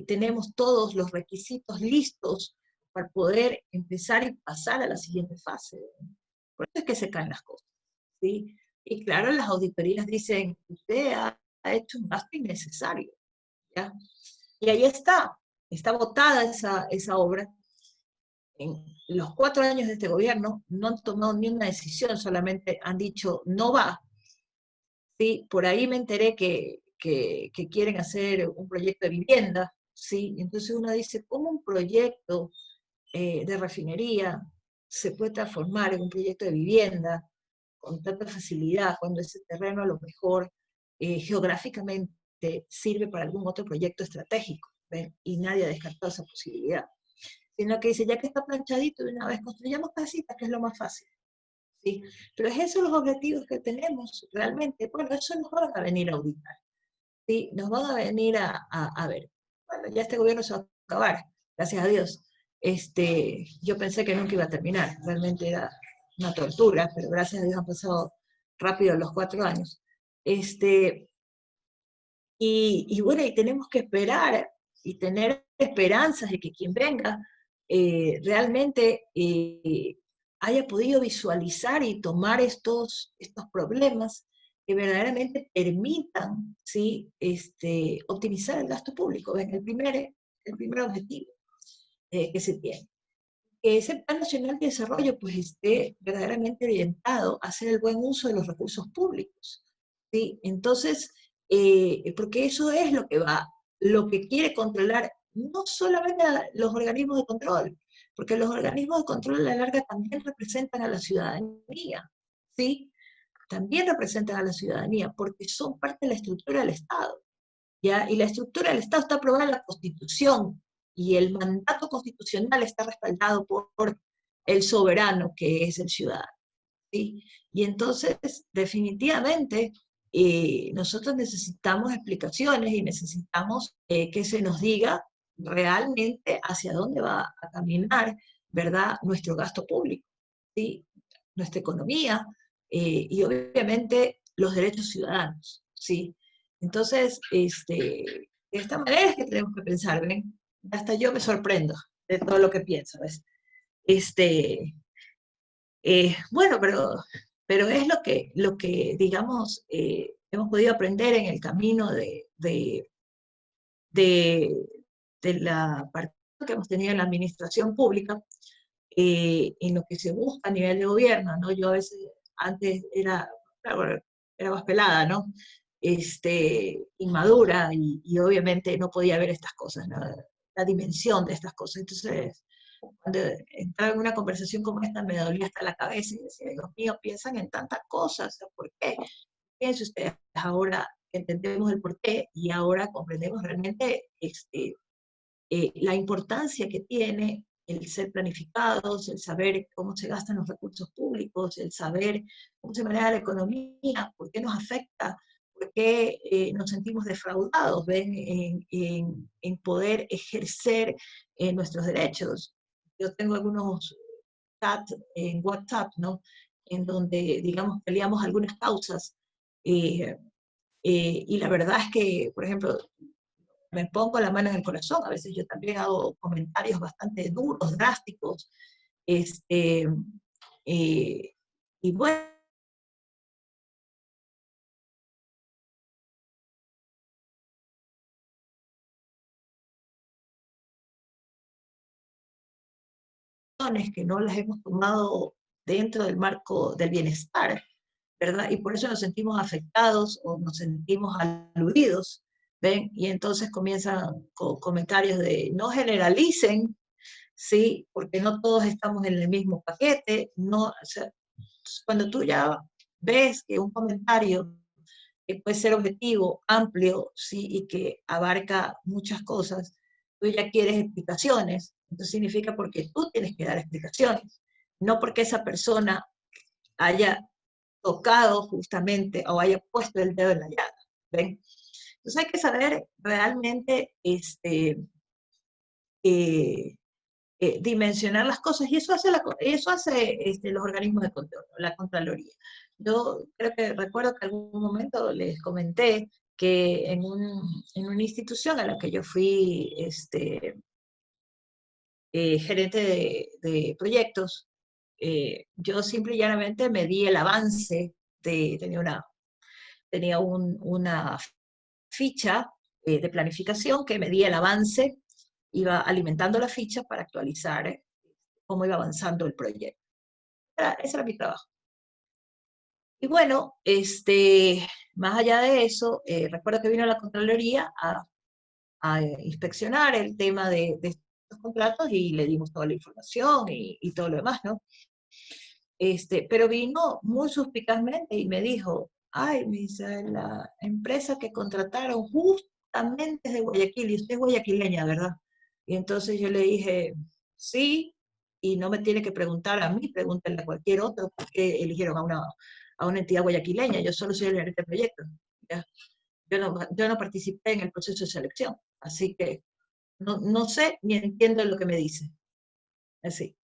tenemos todos los requisitos listos para poder empezar y pasar a la siguiente fase. Por eso es que se caen las cosas, ¿sí? Y claro, las auditorías dicen, usted ha hecho un gasto innecesario, ¿ya? Y ahí está botada esa obra. En los 4 años de este gobierno no han tomado ni una decisión, solamente han dicho no va. ¿Sí? Por ahí me enteré que quieren hacer un proyecto de vivienda, ¿sí? Entonces uno dice, ¿cómo un proyecto de refinería se puede transformar en un proyecto de vivienda con tanta facilidad cuando ese terreno a lo mejor geográficamente sirve para algún otro proyecto estratégico? ¿Ven? Y nadie ha descartado esa posibilidad. Sino que dice, ya que está planchadito, de una vez construyamos casitas, que es lo más fácil. ¿sí? Pero es esos los objetivos que tenemos realmente. Bueno, eso nos van a venir a auditar, ¿sí? Nos van a venir a ver. Bueno, ya este gobierno se va a acabar, gracias a Dios. Yo pensé que nunca iba a terminar, realmente era una tortura, pero gracias a Dios han pasado rápido los 4 años. Y bueno, y tenemos que esperar y tener esperanzas de que quien venga realmente haya podido visualizar y tomar estos problemas que verdaderamente permitan, ¿sí? Optimizar el gasto público. Es el primer objetivo que se tiene. Que ese Plan Nacional de Desarrollo pues esté verdaderamente orientado a hacer el buen uso de los recursos públicos, ¿sí? Entonces, porque eso es lo que quiere controlar no solamente a los organismos de control, porque los organismos de control a la larga también representan a la ciudadanía, ¿sí? También representan a la ciudadanía, porque son parte de la estructura del Estado. ¿Ya? Y la estructura del Estado está aprobada en la Constitución, y el mandato constitucional está respaldado por el soberano, que es el ciudadano, ¿sí? Y entonces, definitivamente, nosotros necesitamos explicaciones y necesitamos que se nos diga realmente hacia dónde va a caminar, ¿verdad?, nuestro gasto público, ¿sí? Nuestra economía y obviamente los derechos ciudadanos, ¿sí? Entonces, de esta manera es que tenemos que pensar, ¿ven? Hasta yo me sorprendo de todo lo que pienso, ¿ves? Este, bueno, pero es lo que digamos, hemos podido aprender en el camino de, de la parte que hemos tenido en la administración pública, en lo que se busca a nivel de gobierno, ¿no? Yo a veces, antes claro, era más pelada, ¿no? Inmadura y obviamente no podía ver estas cosas, ¿no? La dimensión de estas cosas. Entonces, cuando entraba en una conversación como esta, me dolía hasta la cabeza y decía, Dios mío, piensan en tantas cosas, ¿por qué? Fíjense ustedes, ahora entendemos el por qué y ahora comprendemos realmente la importancia que tiene el ser planificados, el saber cómo se gastan los recursos públicos, el saber cómo se maneja la economía, por qué nos afecta, por qué nos sentimos defraudados, ¿ven? En poder ejercer nuestros derechos. Yo tengo algunos chats en WhatsApp, ¿no? En donde, digamos, peleamos algunas causas. eh, y la verdad es que, por ejemplo, me pongo la mano en el corazón, a veces yo también hago comentarios bastante duros, drásticos, este, eh, y bueno, que no las hemos tomado dentro del marco del bienestar, ¿verdad? Y por eso nos sentimos afectados o nos sentimos aludidos, ¿ven? Y entonces comienzan con comentarios de no generalicen, ¿sí? Porque no todos estamos en el mismo paquete, no, o sea, cuando tú ya ves que un comentario que puede ser objetivo, amplio, ¿sí? Y que abarca muchas cosas, tú ya quieres explicaciones. Entonces significa porque tú tienes que dar explicaciones, no porque esa persona haya tocado justamente o haya puesto el dedo en la llaga, ¿ven? Entonces hay que saber realmente eh, dimensionar las cosas, y eso hace los organismos de control, la Contraloría. Yo creo que recuerdo que en algún momento les comenté que en una institución a la que yo fui gerente de proyectos, yo simple y llanamente me di el avance tenía una ficha de planificación que medía el avance, iba alimentando la ficha para actualizar cómo iba avanzando el proyecto. Ese era mi trabajo. Y bueno, más allá de eso, recuerdo que vino la Contraloría a inspeccionar el tema de estos contratos y le dimos toda la información y todo lo demás, ¿no? Pero vino muy suspicazmente y me dijo, ay, me dice, la empresa que contrataron justamente es de Guayaquil, y usted es guayaquileña, ¿verdad? Y entonces yo le dije, sí, y no me tiene que preguntar a mí, pregúntenle a cualquier otro por qué eligieron a una entidad guayaquileña. Yo solo soy el gerente de proyecto. ¿Ya? Yo no participé en el proceso de selección, así que no sé ni entiendo lo que me dice. Así.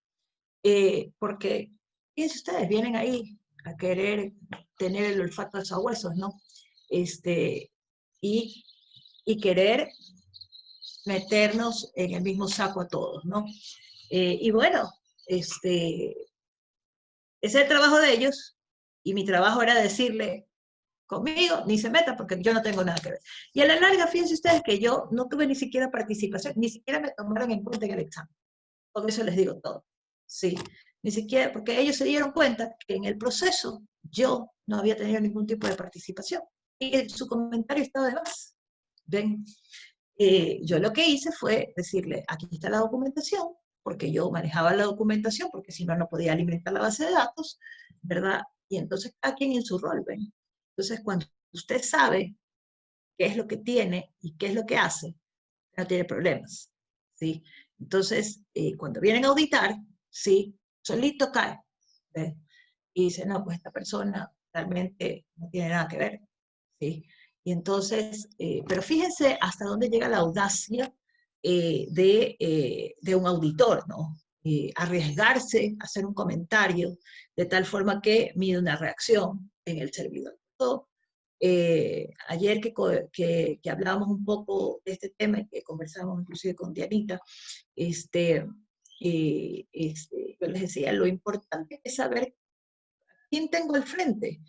Porque, fíjense ustedes, vienen ahí a querer tener el olfato de sabuesos, ¿no? Este, y, y querer meternos en el mismo saco a todos, ¿no? Y bueno, ese es el trabajo de ellos, y mi trabajo era decirle, conmigo ni se meta porque yo no tengo nada que ver. Y a la larga, fíjense ustedes que yo no tuve ni siquiera participación, ni siquiera me tomaron en cuenta en el examen. Por eso les digo todo. Sí, ni siquiera, porque ellos se dieron cuenta que en el proceso yo no había tenido ningún tipo de participación. Y que su comentario estaba de más. ¿Ven? Yo lo que hice fue decirle, aquí está la documentación, porque yo manejaba la documentación, porque si no, no podía alimentar la base de datos, ¿verdad? Y entonces cada quien en su rol, ¿ven? Entonces, cuando usted sabe qué es lo que tiene y qué es lo que hace, no tiene problemas, ¿sí? Entonces, cuando vienen a auditar, ¿sí? Solito cae, ¿ves? Y dice, no, pues esta persona realmente no tiene nada que ver, ¿sí? Y entonces, pero fíjense hasta dónde llega la audacia de un auditor, ¿no? Arriesgarse a hacer un comentario de tal forma que mide una reacción en el servidor. Ayer que hablábamos un poco de este tema y que conversamos inclusive con Dianita, yo les decía, lo importante es saber quién tengo al frente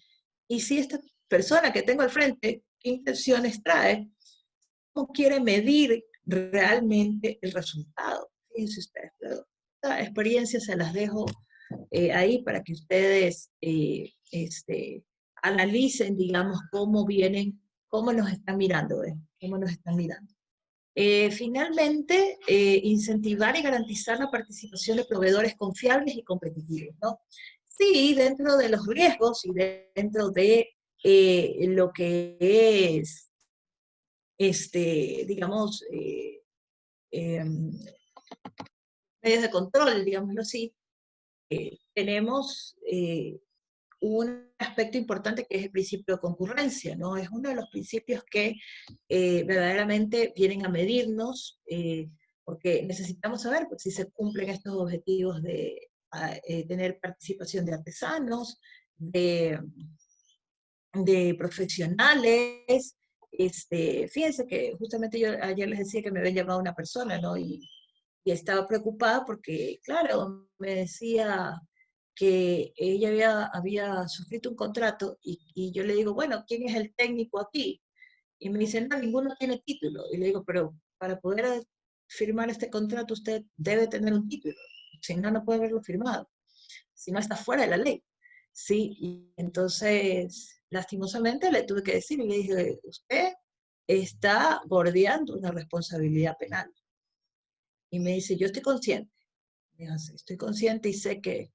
y si esta persona que tengo al frente, qué intenciones trae, cómo quiere medir realmente el resultado. Fíjense ustedes, pero esta experiencia se las dejo ahí para que ustedes analicen, digamos, cómo vienen, cómo nos están mirando, cómo nos están mirando. Finalmente, incentivar y garantizar la participación de proveedores confiables y competitivos, ¿no? Sí, dentro de los riesgos y dentro de lo que es, digamos, eh, medios de control, digámoslo así, tenemos un aspecto importante que es el principio de concurrencia, ¿no? Es uno de los principios que verdaderamente vienen a medirnos, porque necesitamos saber pues, si se cumplen estos objetivos de tener participación de artesanos, de, de profesionales. Fíjense que justamente yo ayer les decía que me había llamado una persona, ¿no? Y estaba preocupada porque, claro, me decía que ella había suscrito un contrato y yo le digo, bueno, ¿quién es el técnico aquí? Y me dice, no, ninguno tiene título. Y le digo, pero para poder firmar este contrato usted debe tener un título, si no, no puede haberlo firmado, si no está fuera de la ley. Sí, y entonces, lastimosamente le tuve que decir, y le dije, usted está bordeando una responsabilidad penal. Y me dice, yo estoy consciente. Me dice, estoy consciente y sé que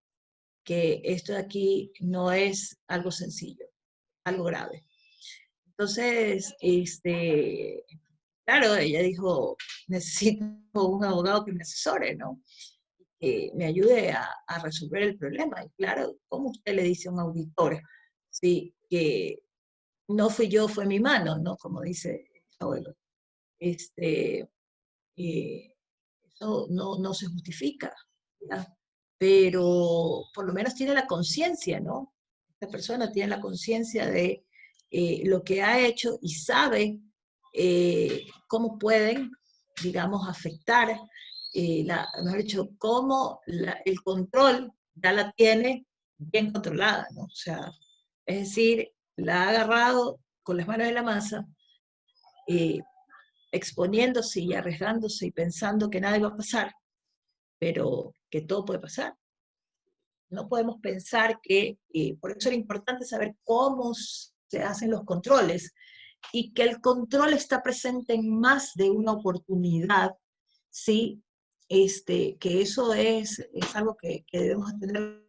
esto de aquí no es algo sencillo, algo grave. Entonces, claro, ella dijo, necesito un abogado que me asesore, ¿no? Que me ayude a resolver el problema. Y claro, ¿cómo usted le dice a un auditor? Sí, que no fui yo, fue mi mano, ¿no? Como dice el abuelo. Este, eh, Eso no se justifica, ¿ya? Pero por lo menos tiene la conciencia, ¿no? Esta persona tiene la conciencia de lo que ha hecho y sabe cómo pueden, digamos, afectar, mejor dicho, cómo el control ya la tiene bien controlada, ¿no? O sea, es decir, la ha agarrado con las manos de la masa, eh, exponiéndose y arriesgándose y pensando que nada iba a pasar, pero que todo puede pasar. No podemos pensar que, por eso era importante saber cómo se hacen los controles y que el control está presente en más de una oportunidad, ¿sí? Que eso es algo que debemos tenerlo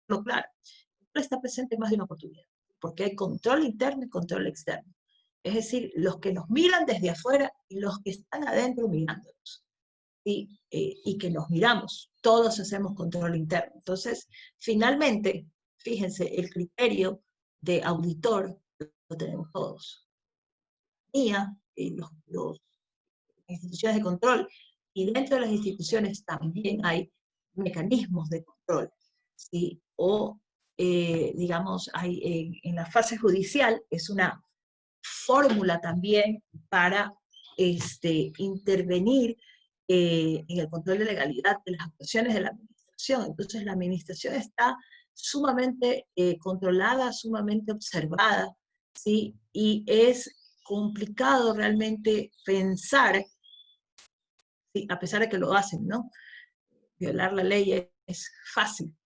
claro. El control está presente en más de una oportunidad, porque hay control interno y control externo. Es decir, los que nos miran desde afuera y los que están adentro mirándonos. ¿sí? Y que nos miramos, todos hacemos control interno. Entonces, finalmente, fíjense, el criterio de auditor lo tenemos todos. Mía, los instituciones de control, y dentro de las instituciones también hay mecanismos de control, ¿sí? O, digamos, hay, en la fase judicial es una fórmula también para intervenir en el control de legalidad de las actuaciones de la administración. Entonces la administración está sumamente controlada, sumamente observada, ¿sí? Y es complicado realmente pensar, ¿sí? A pesar de que lo hacen, ¿no? Violar la ley es fácil,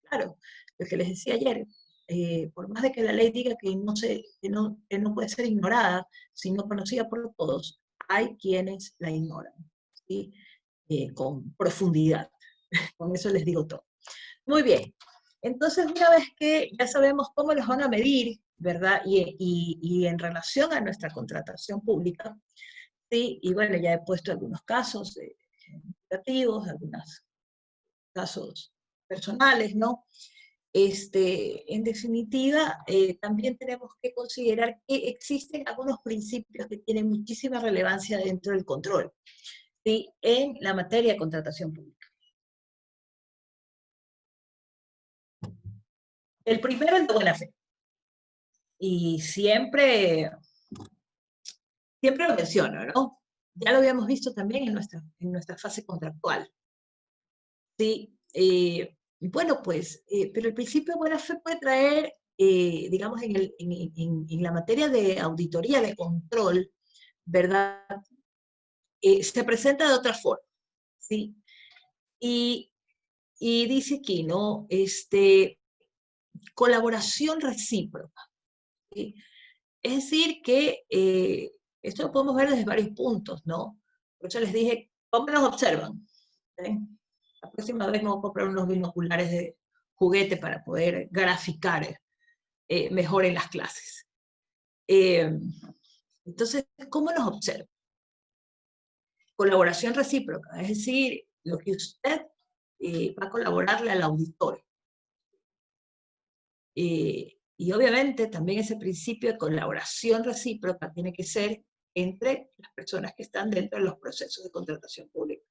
claro, lo que les decía ayer, por más de que la ley diga que no puede ser ignorada, sino conocida por todos, hay quienes la ignoran, ¿sí? Con profundidad. Con eso les digo todo. Muy bien. Entonces, una vez que ya sabemos cómo los van a medir, ¿verdad? Y en relación a nuestra contratación pública, ¿sí? Y bueno, ya he puesto algunos casos negativos, algunos casos personales, ¿no? En definitiva, también tenemos que considerar que existen algunos principios que tienen muchísima relevancia dentro del control, ¿sí? En la materia de contratación pública. El primero es de buena fe. Y siempre lo menciono, ¿no? Ya lo habíamos visto también en nuestra fase contractual. Sí, bueno, pues, pero el principio de buena fe puede traer, digamos, en la materia de auditoría, de control, ¿verdad? Se presenta de otra forma, ¿sí? Y, y dice aquí, ¿no? Colaboración recíproca, ¿sí? Es decir, que esto lo podemos ver desde varios puntos, ¿no? Por eso les dije, ¿cómo nos observan? ¿Sí? La próxima vez me voy a comprar unos binoculares de juguete para poder graficar mejor en las clases. Entonces, ¿cómo nos observa? Colaboración recíproca, es decir, lo que usted va a colaborarle al auditor. Y obviamente también ese principio de colaboración recíproca tiene que ser entre las personas que están dentro de los procesos de contratación pública.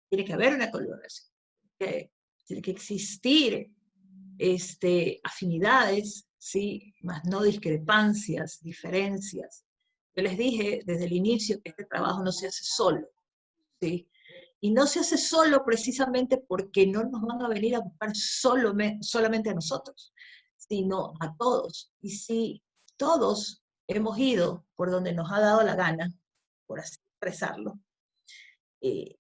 Tiene que haber una colaboración. Tiene que existir afinidades, ¿sí? Más no discrepancias, diferencias. Yo les dije desde el inicio que este trabajo no se hace solo, ¿sí? Y no se hace solo precisamente porque no nos van a venir a buscar solamente a nosotros, sino a todos. Y si todos hemos ido por donde nos ha dado la gana, por así expresarlo, eh,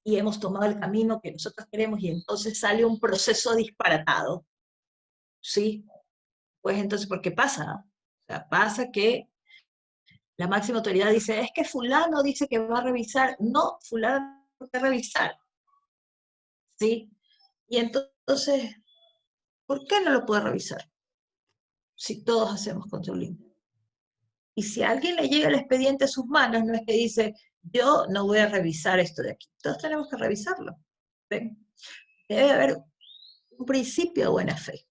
y hemos tomado el camino que nosotros queremos y entonces sale un proceso disparatado, ¿sí? Pues entonces, ¿por qué pasa? O sea, pasa que la máxima autoridad dice, es que fulano dice que va a revisar. No, fulano no va a revisar, ¿sí? Y entonces, ¿por qué no lo puede revisar? Si todos hacemos control interno. Y si a alguien le llega el expediente a sus manos, no es que dice, yo no voy a revisar esto de aquí. Todos tenemos que revisarlo. ¿Ven? Debe haber un principio de buena fe,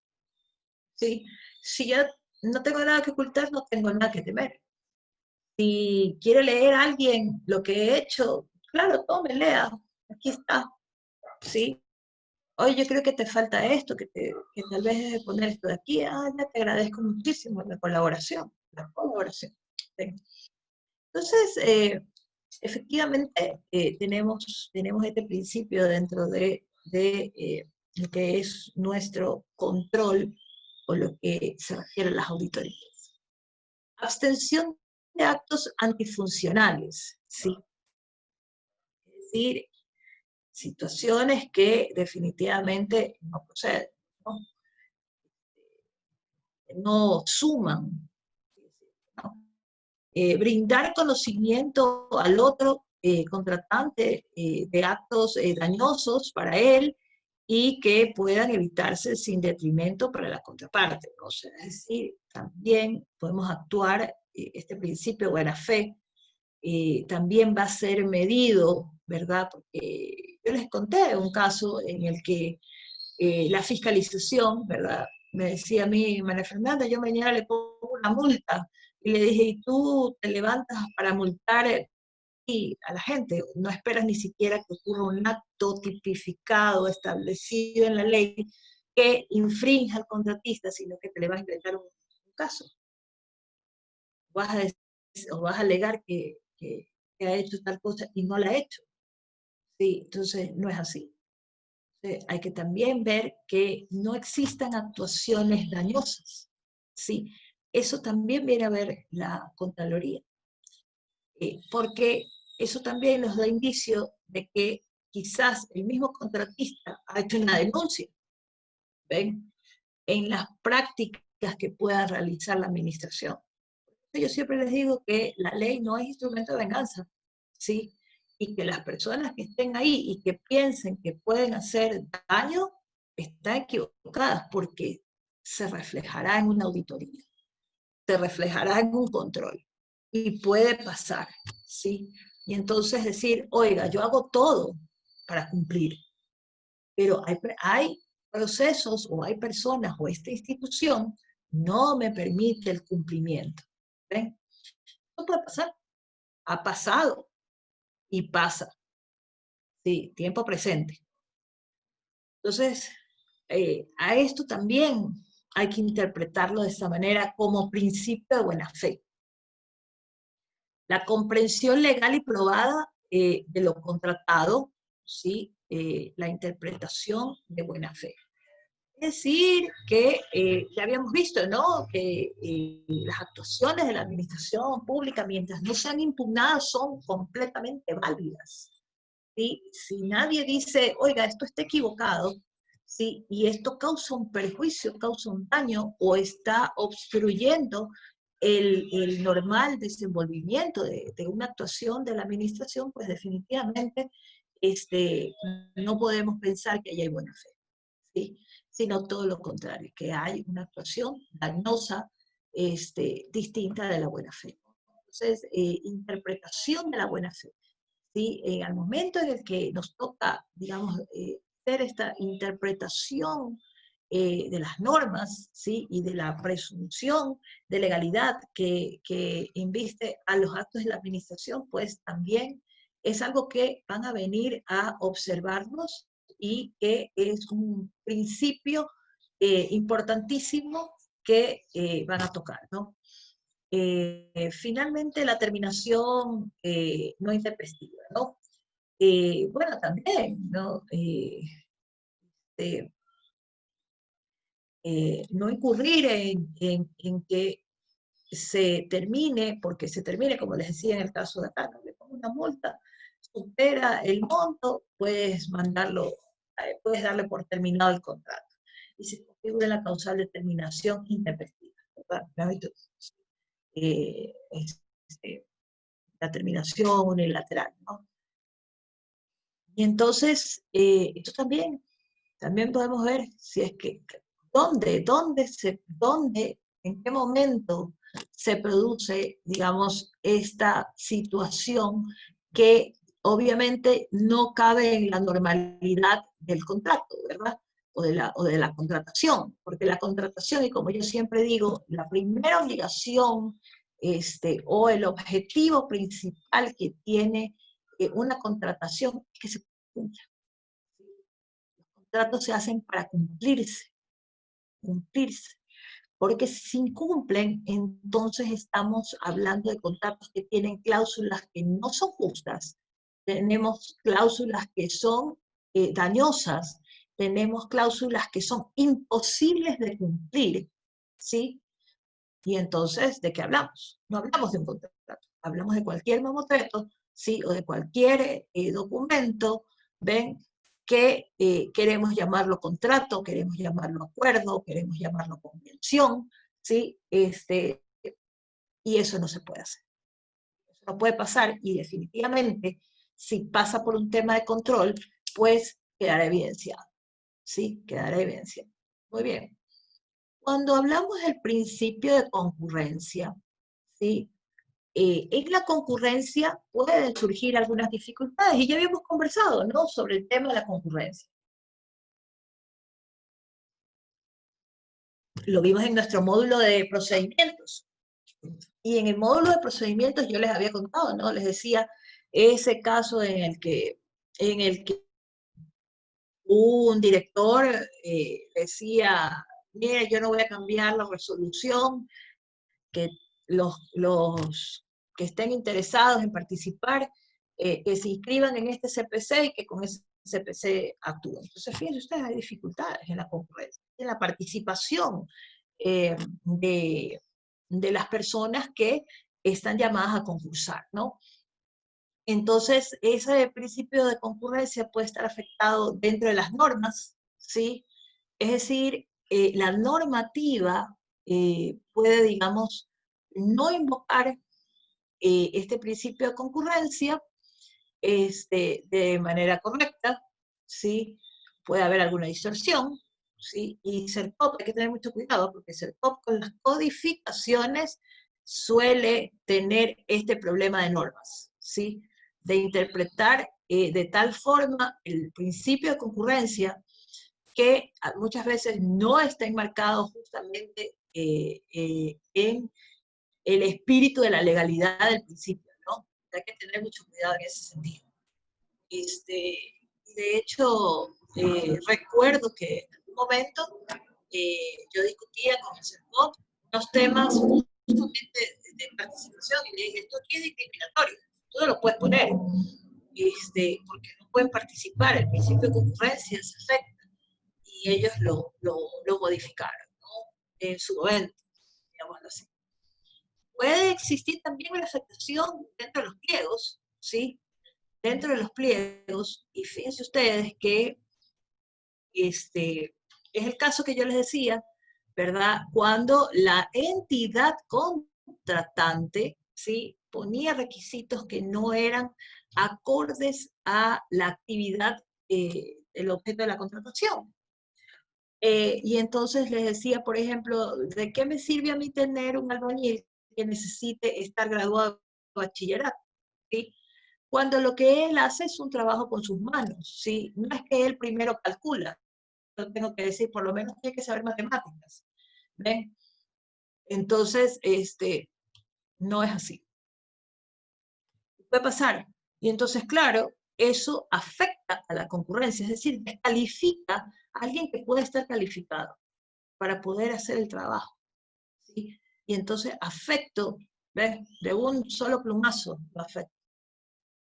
¿sí? Si yo no tengo nada que ocultar, no tengo nada que temer. Si quiere leer a alguien lo que he hecho, claro, tome, lea, aquí está, ¿sí? Oye, yo creo que te falta esto, que tal vez debes poner esto de aquí, ya te agradezco muchísimo la colaboración, ¿sí? Entonces, efectivamente, tenemos este principio dentro de lo que es nuestro control o lo que se refiere a las auditorías. Abstención de actos antifuncionales, ¿sí? Es decir, situaciones que definitivamente no proceden, ¿no? No suman, ¿no? Brindar conocimiento al otro contratante de actos dañosos para él y que puedan evitarse sin detrimento para la contraparte. O sea, es decir, también podemos actuar, este principio de buena fe, también va a ser medido, ¿verdad? Porque yo les conté un caso en el que la fiscalización, ¿verdad? Me decía a mí, María Fernanda, yo mañana le pongo una multa. Y le dije, ¿y tú te levantas para multar y a la gente? No esperas ni siquiera que ocurra un acto tipificado, establecido en la ley, que infrinja al contratista, sino que te le vas a inventar un caso. Vas a decir, o vas a alegar que ha hecho tal cosa y no la ha hecho. Sí, entonces no es así. Hay que también ver que no existan actuaciones dañosas. Sí, eso también viene a ver la Contraloría, porque eso también nos da indicio de que quizás el mismo contratista ha hecho una denuncia, ¿ven? En las prácticas que pueda realizar la administración. Yo siempre les digo que la ley no es instrumento de venganza, ¿sí? Y que las personas que estén ahí y que piensen que pueden hacer daño, están equivocadas porque se reflejará en una auditoría, se reflejará en un control y puede pasar, ¿sí? Y entonces decir, oiga, yo hago todo para cumplir, pero hay procesos o hay personas o esta institución no me permite el cumplimiento. ¿Ven? No puede pasar, ha pasado y pasa, sí, tiempo presente. Entonces, a esto también hay que interpretarlo de esta manera como principio de buena fe. La comprensión legal y probada de lo contratado, ¿sí? La interpretación de buena fe. Es decir, que ya habíamos visto, ¿no? Que las actuaciones de la administración pública, mientras no sean impugnadas, son completamente válidas. ¿Sí? Si nadie dice, oiga, esto está equivocado, ¿sí? Y esto causa un perjuicio, causa un daño o está obstruyendo el normal desenvolvimiento de una actuación de la administración, pues definitivamente no podemos pensar que haya buena fe, ¿sí? Sino todo lo contrario, que hay una actuación dañosa, distinta de la buena fe. Entonces, interpretación de la buena fe. ¿Sí? Al momento en el que nos toca, digamos, hacer esta interpretación de las normas, ¿sí? Y de la presunción de legalidad que inviste a los actos de la administración, pues también es algo que van a venir a observarnos y que es un principio importantísimo que van a tocar, ¿no? Finalmente, la terminación no intempestiva, ¿no? Bueno, también, ¿no? Eh, no incurrir en que se termine, porque se termine, como les decía en el caso de acá, ¿no? Le pongo una multa, supera el monto, puedes mandarlo, puedes darle por terminado el contrato. Y se configura la causal de terminación intempestiva, ¿verdad? Eh, este, la terminación unilateral, ¿no? Y entonces, esto también podemos ver si es que, dónde, en qué momento se produce, digamos, esta situación que obviamente no cabe en la normalidad del contrato, ¿verdad? O de la contratación, porque la contratación, y como yo siempre digo, la primera obligación o el objetivo principal que tiene una contratación es que se cumpla. Los contratos se hacen para cumplirse, porque si se incumplen, entonces estamos hablando de contratos que tienen cláusulas que no son justas, tenemos cláusulas que son dañosas, tenemos cláusulas que son imposibles de cumplir, ¿sí? Y entonces, ¿de qué hablamos? No hablamos de un contrato, hablamos de cualquier mamotreto, ¿sí? O de cualquier documento, ¿ven? Que queremos llamarlo contrato, queremos llamarlo acuerdo, queremos llamarlo convención, ¿sí? Y eso no se puede hacer. Eso no puede pasar y definitivamente, si pasa por un tema de control, pues quedará evidenciado, ¿sí? Quedará evidenciado. Muy bien. Cuando hablamos del principio de concurrencia, ¿sí? en la concurrencia pueden surgir algunas dificultades, y ya habíamos conversado, ¿no?, sobre el tema de la concurrencia. Lo vimos en nuestro módulo de procedimientos. Y en el módulo de procedimientos yo les había contado, ¿no? Les decía ese caso en el que un director decía, mire, yo no voy a cambiar la resolución, que los que estén interesados en participar, que se inscriban en este CPC y que con ese CPC actúen. Entonces, fíjense ustedes, hay dificultades en la concurrencia, en la participación eh, de las personas que están llamadas a concursar, ¿no? Entonces, ese principio de concurrencia puede estar afectado dentro de las normas, ¿sí? Es decir, la normativa puede, digamos, no invocar este principio de concurrencia de manera correcta, ¿sí? Puede haber alguna distorsión, ¿sí? Y CERCOP, hay que tener mucho cuidado, porque CERCOP con las codificaciones suele tener este problema de normas, ¿sí? De interpretar de tal forma el principio de concurrencia que muchas veces no está enmarcado justamente en el espíritu de la legalidad del principio, ¿no? Hay que tener mucho cuidado en ese sentido. De hecho, recuerdo que en algún momento yo discutía con el CERCOP unos temas justamente de participación, y le dije, esto aquí es discriminatorio, tú no lo puedes poner, porque no pueden participar, el principio de concurrencia se afecta, y ellos lo modificaron, ¿no? En su momento, digámoslo así. Puede existir también una afectación dentro de los pliegos, ¿sí? Dentro de los pliegos, y fíjense ustedes que es el caso que yo les decía, ¿verdad? Cuando la entidad contratante, ¿sí?, ponía requisitos que no eran acordes a la actividad del objeto de la contratación. Y entonces les decía, por ejemplo, ¿de qué me sirve a mí tener un albañil que necesite estar graduado de bachillerato? ¿Sí? Cuando lo que él hace es un trabajo con sus manos, ¿sí? No es que él primero calcula, yo tengo que decir, por lo menos tiene que saber matemáticas, ¿ven? Entonces, no es así. Puede pasar. Y entonces, claro, eso afecta a la concurrencia, es decir, descalifica a alguien que puede estar calificado para poder hacer el trabajo, ¿sí? Y entonces afecto, ¿ves? De un solo plumazo lo afecta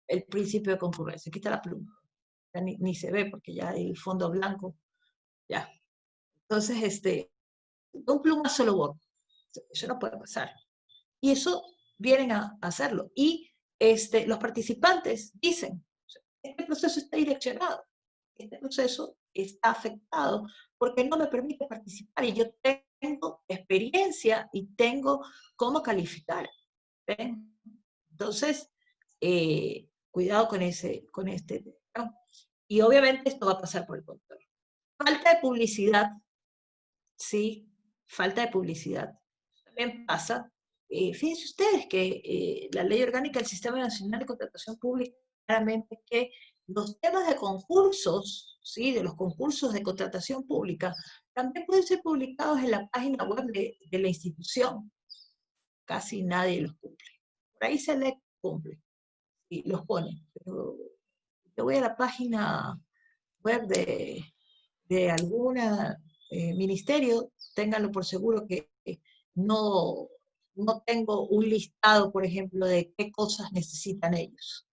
el principio de concurrencia. Aquí está la pluma. Ya ni se ve porque ya hay fondo blanco. Ya. Entonces, de un plumazo lo borro. Eso no puede pasar. Y eso vienen a hacerlo. Y los participantes dicen, este proceso está direccionado, este proceso está afectado porque no me permite participar y yo tengo experiencia y tengo cómo calificar. ¿Ven? Entonces, cuidado con este, ¿no? Y obviamente esto va a pasar por el control. Falta de publicidad, ¿sí? Falta de publicidad. También pasa. Fíjense ustedes que la Ley Orgánica del Sistema Nacional de Contratación Pública, claramente que los temas de concursos, ¿sí?, de los concursos de contratación pública, también pueden ser publicados en la página web de la institución. Casi nadie los cumple. Por ahí se le cumple y los pone. Pero yo voy a la página web de algún ministerio, ténganlo por seguro que no, no tengo un listado, por ejemplo, de qué cosas necesitan ellos.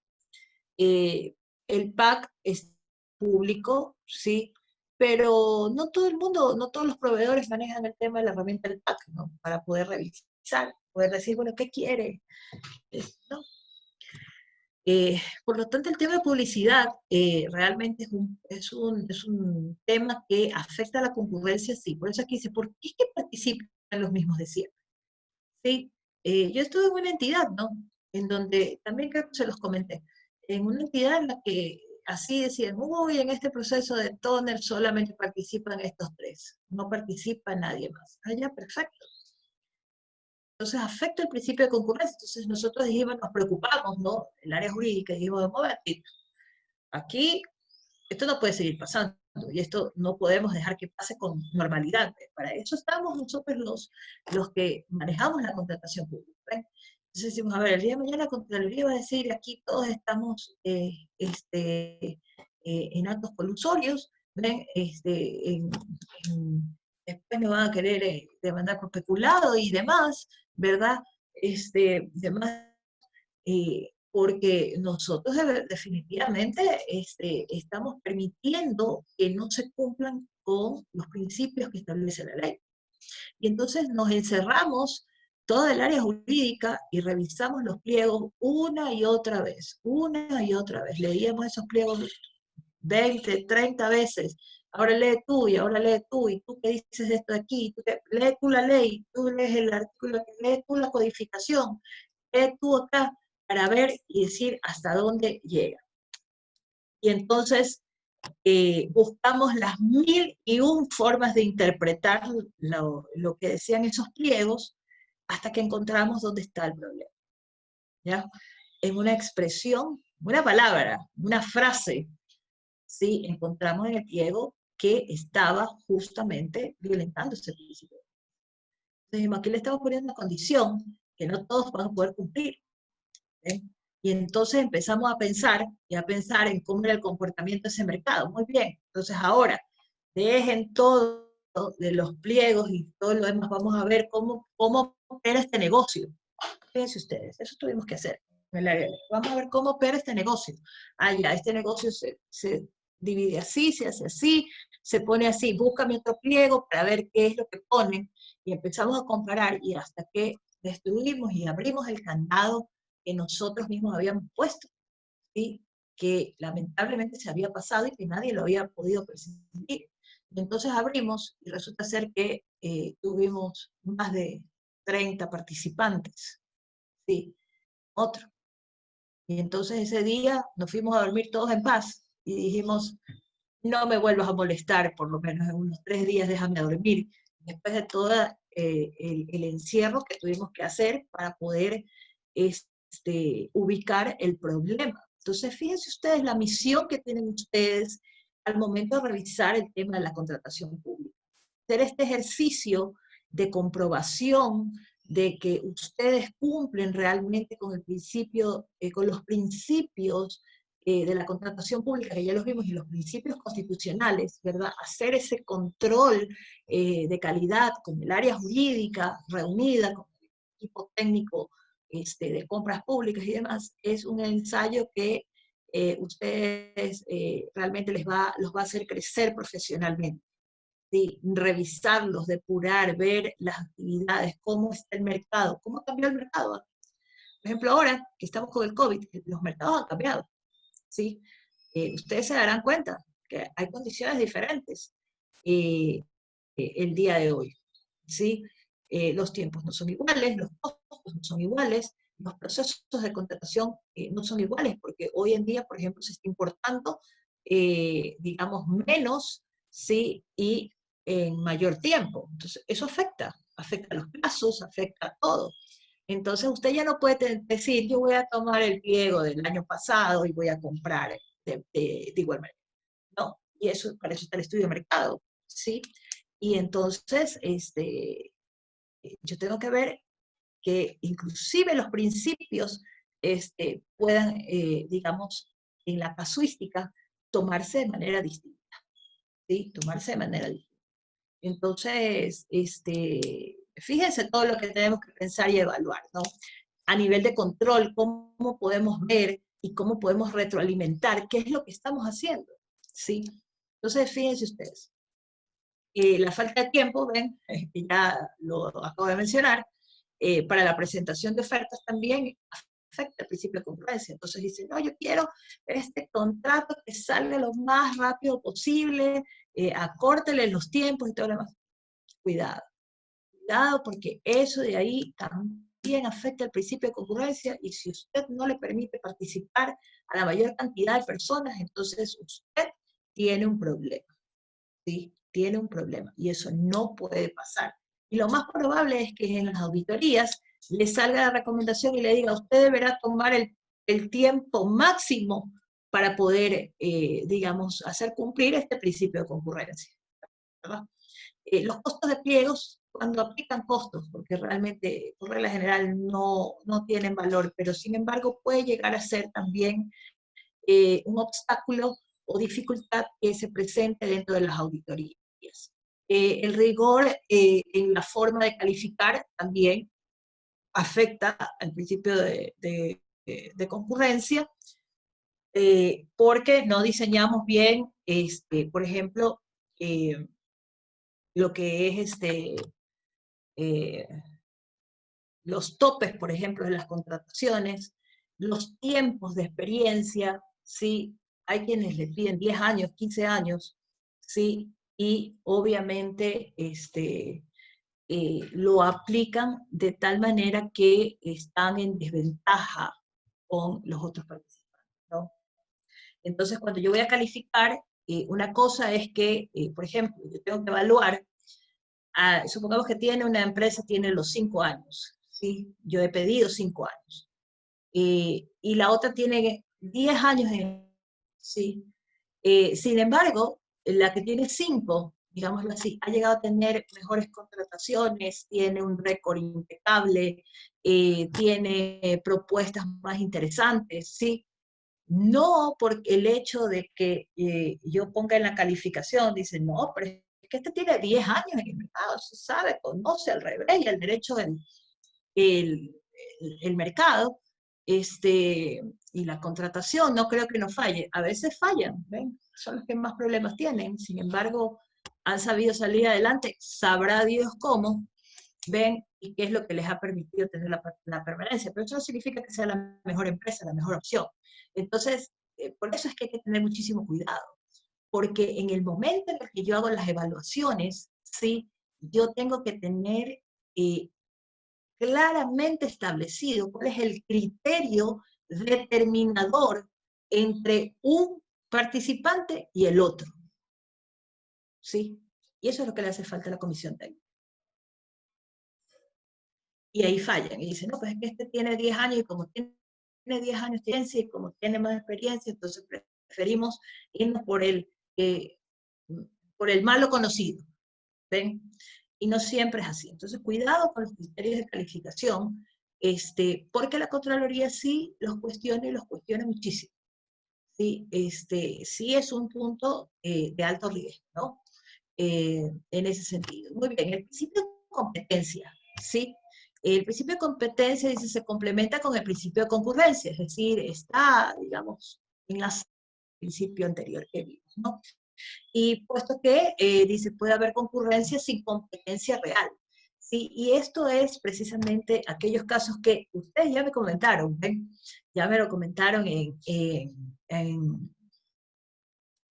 El PAC es público, sí, pero no todo el mundo, no todos los proveedores manejan el tema de la herramienta del PAC, ¿no? Para poder revisar, poder decir, bueno, ¿qué quiere? ¿No? Por lo tanto, el tema de publicidad realmente es un tema que afecta a la concurrencia, sí. Por eso aquí dice, ¿por qué es que participan los mismos de siempre? ¿Sí? Yo estuve en una entidad, ¿no? En donde, también creo que se los comenté, en una entidad en la que así decían, uy, en este proceso de tóner solamente participan estos tres, no participa nadie más. Ah, ya, perfecto. Entonces afecta el principio de concurrencia. Entonces nosotros dijimos, nos preocupamos, ¿no? El área jurídica, dijimos, de momento, aquí esto no puede seguir pasando y esto no podemos dejar que pase con normalidad. Para eso estamos nosotros los que manejamos la contratación pública. ¿Ven? Entonces decimos, a ver, el día de mañana la Contraloría va a decir, aquí todos estamos en actos colusorios, ¿ven? Después me van a querer demandar por peculado y demás, ¿verdad? Demás porque nosotros definitivamente estamos permitiendo que no se cumplan con los principios que establece la ley. Y entonces nos encerramos toda el área jurídica y revisamos los pliegos una y otra vez. Leíamos esos pliegos 20, 30 veces. Ahora lee tú, y ahora lee tú, y tú qué dices de esto de aquí, lee tú la ley, tú lees el artículo, lee tú la codificación, lee tú acá, para ver y decir hasta dónde llega. Y entonces buscamos las 1001 formas de interpretar lo que decían esos pliegos hasta que encontramos dónde está el problema. ¿Ya? En una expresión, una palabra, una frase, ¿sí? Encontramos en el pliego que estaba justamente violentando ese principio. Entonces, aquí le estamos poniendo una condición que no todos van a poder cumplir. ¿Eh? Y entonces empezamos a pensar en cómo era el comportamiento de ese mercado. Muy bien, entonces ahora dejen todo de los pliegos y todo lo demás, vamos a ver cómo opera este negocio. Fíjense ustedes, eso tuvimos que hacer en el área. Vamos a ver cómo opera este negocio. Ah, ya, este negocio se divide así, se hace así, se pone así, búscame otro pliego para ver qué es lo que ponen, y empezamos a comparar, y hasta que destruimos y abrimos el candado que nosotros mismos habíamos puesto, ¿sí? Que lamentablemente se había pasado y que nadie lo había podido prescindir. Entonces abrimos y resulta ser que tuvimos más de 30 participantes, ¿sí? Otro. Y entonces ese día nos fuimos a dormir todos en paz y dijimos, no me vuelvas a molestar, por lo menos en unos 3 días déjame dormir, después de todo el encierro que tuvimos que hacer para poder ubicar el problema. Entonces, fíjense ustedes la misión que tienen ustedes al momento de revisar el tema de la contratación pública. Hacer este ejercicio de comprobación de que ustedes cumplen realmente con el principio, con los principios de la contratación pública, que ya los vimos, y los principios constitucionales, ¿verdad? Hacer ese control de calidad con el área jurídica reunida, con el equipo técnico de compras públicas y demás, es un ensayo que ustedes realmente los va a hacer crecer profesionalmente. Sí, revisarlos, depurar, ver las actividades, cómo está el mercado, cómo cambió el mercado. Por ejemplo, ahora que estamos con el COVID, los mercados han cambiado. ¿Sí? Ustedes se darán cuenta que hay condiciones diferentes el día de hoy. ¿Sí? Los tiempos no son iguales, los costos no son iguales, los procesos de contratación no son iguales, porque hoy en día, por ejemplo, se está importando, digamos, menos, ¿sí? Y en mayor tiempo. Entonces, eso afecta los plazos, afecta a todo. Entonces usted ya no puede decir, yo voy a tomar el pliego del año pasado y voy a comprar de igual manera. No, y eso, para eso está el estudio de mercado, ¿sí? Y entonces, yo tengo que ver que inclusive los principios puedan, digamos, en la casuística, tomarse de manera distinta, ¿sí? Tomarse de manera distinta. Entonces, fíjense todo lo que tenemos que pensar y evaluar, ¿no? A nivel de control, cómo podemos ver y cómo podemos retroalimentar qué es lo que estamos haciendo, ¿sí? Entonces, fíjense ustedes, la falta de tiempo, ven, que ya lo acabo de mencionar, para la presentación de ofertas también afecta el principio de congruencia. Entonces dicen, no, yo quiero este contrato que salga lo más rápido posible, acórtele los tiempos y todo lo demás. Cuidado, cuidado, porque eso de ahí también afecta el principio de concurrencia, y si usted no le permite participar a la mayor cantidad de personas, entonces usted tiene un problema, ¿sí? Tiene un problema, y eso no puede pasar. Y lo más probable es que en las auditorías le salga la recomendación y le diga, usted deberá tomar el tiempo máximo para poder, digamos, hacer cumplir este principio de concurrencia, ¿verdad? Los costos de pliegos, cuando aplican costos, porque realmente por regla general no tienen valor, pero sin embargo puede llegar a ser también un obstáculo o dificultad que se presente dentro de las auditorías. El rigor en la forma de calificar también afecta al principio de concurrencia, porque no diseñamos bien, por ejemplo, lo que es eh, los topes, por ejemplo, de las contrataciones, los tiempos de experiencia, ¿sí? Hay quienes le piden 10 años, 15 años, ¿sí? Y obviamente lo aplican de tal manera que están en desventaja con los otros participantes, ¿no? Entonces, cuando yo voy a calificar, una cosa es que, por ejemplo, yo tengo que evaluar, supongamos que tiene una empresa, tiene los 5 años, ¿sí? Yo he pedido 5 años. Y la otra tiene 10 años, ¿sí? Sin embargo, la que tiene 5, digámoslo así, ha llegado a tener mejores contrataciones, tiene un récord impecable, tiene propuestas más interesantes, ¿sí? No porque el hecho de que yo ponga en la calificación, dice, no, pero es que este tiene 10 años en el mercado, se sabe, conoce al revés y el derecho el, el mercado, y la contratación, no creo que no falle. A veces fallan, ¿ven? Son los que más problemas tienen. Sin embargo, han sabido salir adelante, sabrá Dios cómo, ven, y qué es lo que les ha permitido tener la permanencia. Pero eso no significa que sea la mejor empresa, la mejor opción. Entonces, por eso es que hay que tener muchísimo cuidado, porque en el momento en el que yo hago las evaluaciones, sí, yo tengo que tener claramente establecido cuál es el criterio determinador entre un participante y el otro, ¿sí? Y eso es lo que le hace falta a la comisión técnica. Y ahí fallan, y dicen, no, pues es que este tiene 10 años, y como tiene 10 años de experiencia, y como tiene más experiencia, entonces preferimos irnos por el malo conocido, ¿ven? Y no siempre es así. Entonces, cuidado con los criterios de calificación, porque la Contraloría sí los cuestiona y los cuestiona muchísimo. Sí, sí es un punto de alto riesgo, ¿no? En ese sentido. Muy bien, el principio de competencia, ¿sí? El principio de competencia, dice, se complementa con el principio de concurrencia, es decir, está, digamos, en el principio anterior que vimos, ¿no? Y puesto que, dice, puede haber concurrencia sin competencia real. ¿Sí? Y esto es precisamente aquellos casos que ustedes ya me comentaron, ¿ven? Ya me lo comentaron en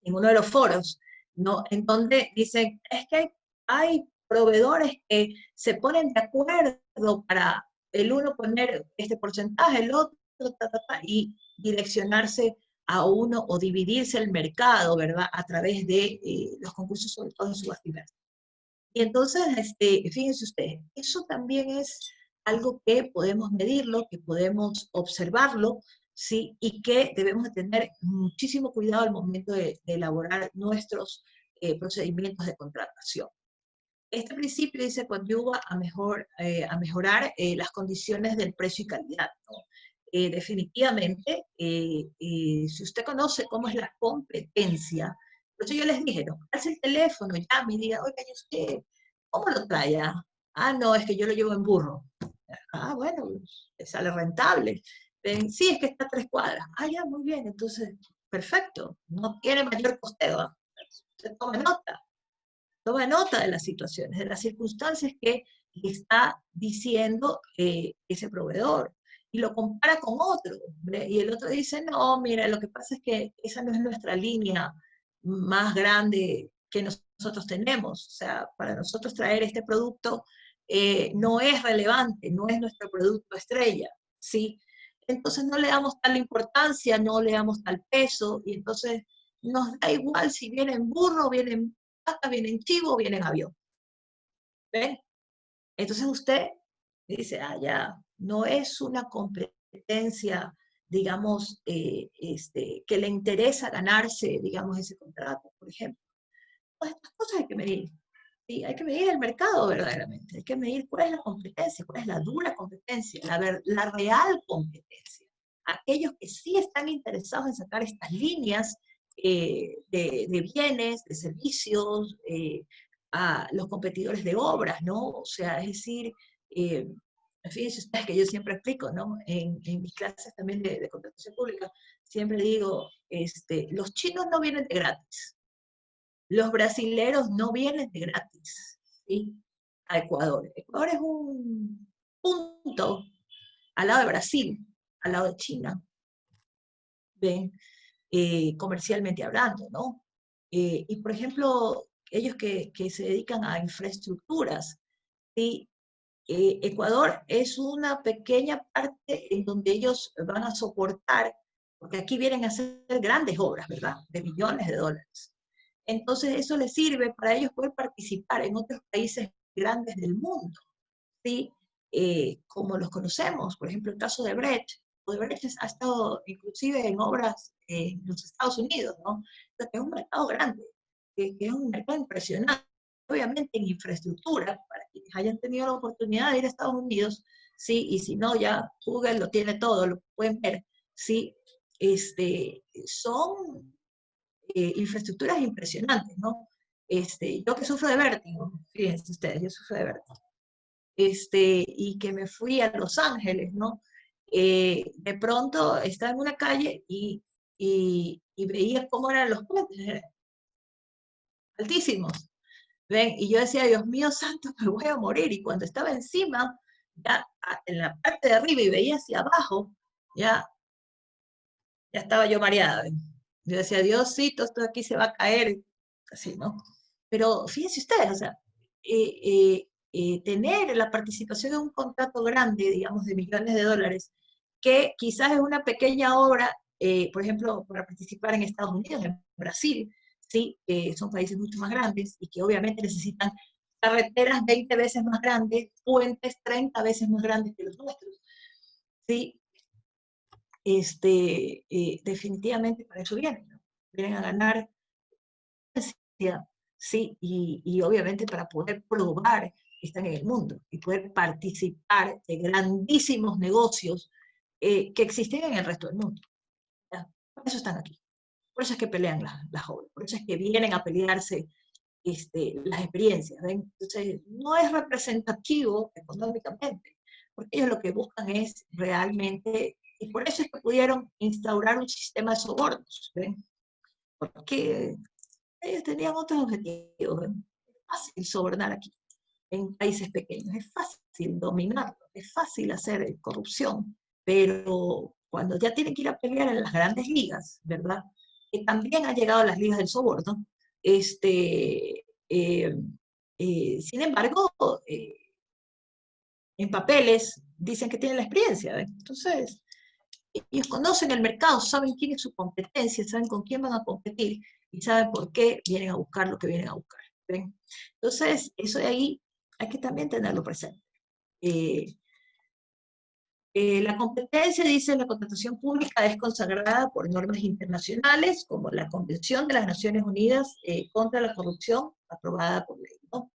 uno de los foros, ¿no? En donde dicen, es que hay proveedores que se ponen de acuerdo para el uno poner este porcentaje, el otro, y direccionarse a uno o dividirse el mercado, ¿verdad? A través de los concursos, sobre todo en subastas. Y entonces, fíjense ustedes, eso también es algo que podemos medirlo, que podemos observarlo, ¿sí? Y que debemos de tener muchísimo cuidado al momento de elaborar nuestros procedimientos de contratación. Este principio dice coadyuva a mejorar las condiciones del precio y calidad, ¿no? Definitivamente, si usted conoce cómo es la competencia, por eso yo les dije, no, hace el teléfono, llame y diga, oiga, ¿y usted cómo lo trae? Ah, no, es que yo lo llevo en burro. Ah, bueno, le sale rentable. Sí, es que está a 3 cuadras. Ah, ya, muy bien, entonces, perfecto, no tiene mayor costeo. Usted toma nota de las situaciones, de las circunstancias que le está diciendo ese proveedor, y lo compara con otro, ¿ve? Y el otro dice, no, mira, lo que pasa es que esa no es nuestra línea más grande que nosotros tenemos, o sea, para nosotros traer este producto no es relevante, no es nuestro producto estrella, ¿sí? Entonces no le damos tal importancia, no le damos tal peso, y entonces nos da igual si viene en burro, viene en vaca, viene en chivo, viene en avión. ¿Ven? Entonces usted Dice, ya, no es una competencia, digamos, que le interesa ganarse, digamos, ese contrato, por ejemplo. Todas estas cosas hay que medir. Sí, hay que medir el mercado verdaderamente, hay que medir cuál es la competencia, cuál es la dura competencia, la real competencia. Aquellos que sí están interesados en sacar estas líneas de bienes, de servicios, a los competidores de obras, ¿no? O sea, es decir, eh, fíjense ustedes que yo siempre explico, ¿no? En mis clases también de contratación pública, siempre digo, los chinos no vienen de gratis, los brasileros no vienen de gratis, ¿sí? A Ecuador. Ecuador es un punto al lado de Brasil, al lado de China, ¿ven? Comercialmente hablando, ¿no? Y por ejemplo, ellos que se dedican a infraestructuras, ¿sí? Ecuador es una pequeña parte en donde ellos van a soportar, porque aquí vienen a hacer grandes obras, ¿verdad? De millones de dólares. Entonces eso les sirve para ellos poder participar en otros países grandes del mundo, ¿sí? Como los conocemos, por ejemplo, el caso de Brecht. Odebrecht ha estado inclusive en obras en los Estados Unidos, ¿no? Entonces, es un mercado grande, que es un mercado impresionante. Obviamente en infraestructura, para quienes hayan tenido la oportunidad de ir a Estados Unidos, sí, y si no, ya Google lo tiene todo, lo pueden ver, sí, son infraestructuras impresionantes, ¿no? Yo que sufro de vértigo, fíjense ustedes, yo sufro de vértigo, y que me fui a Los Ángeles, ¿no? De pronto estaba en una calle y veía cómo eran los puentes, altísimos, ¿ven? Y yo decía, Dios mío santo, me voy a morir, y cuando estaba encima, ya en la parte de arriba y veía hacia abajo, ya, ya estaba yo mareada, ¿ven? Yo decía, Diosito, esto de aquí se va a caer, así, ¿no? Pero fíjense ustedes, o sea, tener la participación en un contrato grande, digamos, de millones de dólares, que quizás es una pequeña obra, por ejemplo, para participar en Estados Unidos, en Brasil, ¿sí? Son países mucho más grandes y que obviamente necesitan carreteras 20 veces más grandes, puentes 30 veces más grandes que los nuestros, ¿sí? Definitivamente para eso vienen, ¿no? Vienen a ganar, sí, y obviamente para poder probar que están en el mundo y poder participar de grandísimos negocios que existen en el resto del mundo. ¿Ya? Por eso están aquí, por eso es que pelean las obras, por eso es que vienen a pelearse las experiencias. ¿Ven? Entonces, no es representativo económicamente, porque ellos lo que buscan es realmente, y por eso es que pudieron instaurar un sistema de sobornos, ¿ven? Porque ellos tenían otros objetivos. ¿Ven? Es fácil sobornar aquí, en países pequeños, es fácil dominarlo, es fácil hacer corrupción, pero cuando ya tienen que ir a pelear en las grandes ligas, ¿verdad? Que también han llegado a las ligas del soborno, eh, sin embargo, en papeles dicen que tienen la experiencia, ¿ven? Entonces, ellos conocen el mercado, saben quién es su competencia, saben con quién van a competir y saben por qué vienen a buscar lo que vienen a buscar. ¿Ven? Entonces, eso de ahí hay que también tenerlo presente. Eh, la competencia, dice, la contratación pública es consagrada por normas internacionales como la Convención de las Naciones Unidas contra la Corrupción, aprobada por ley, ¿no?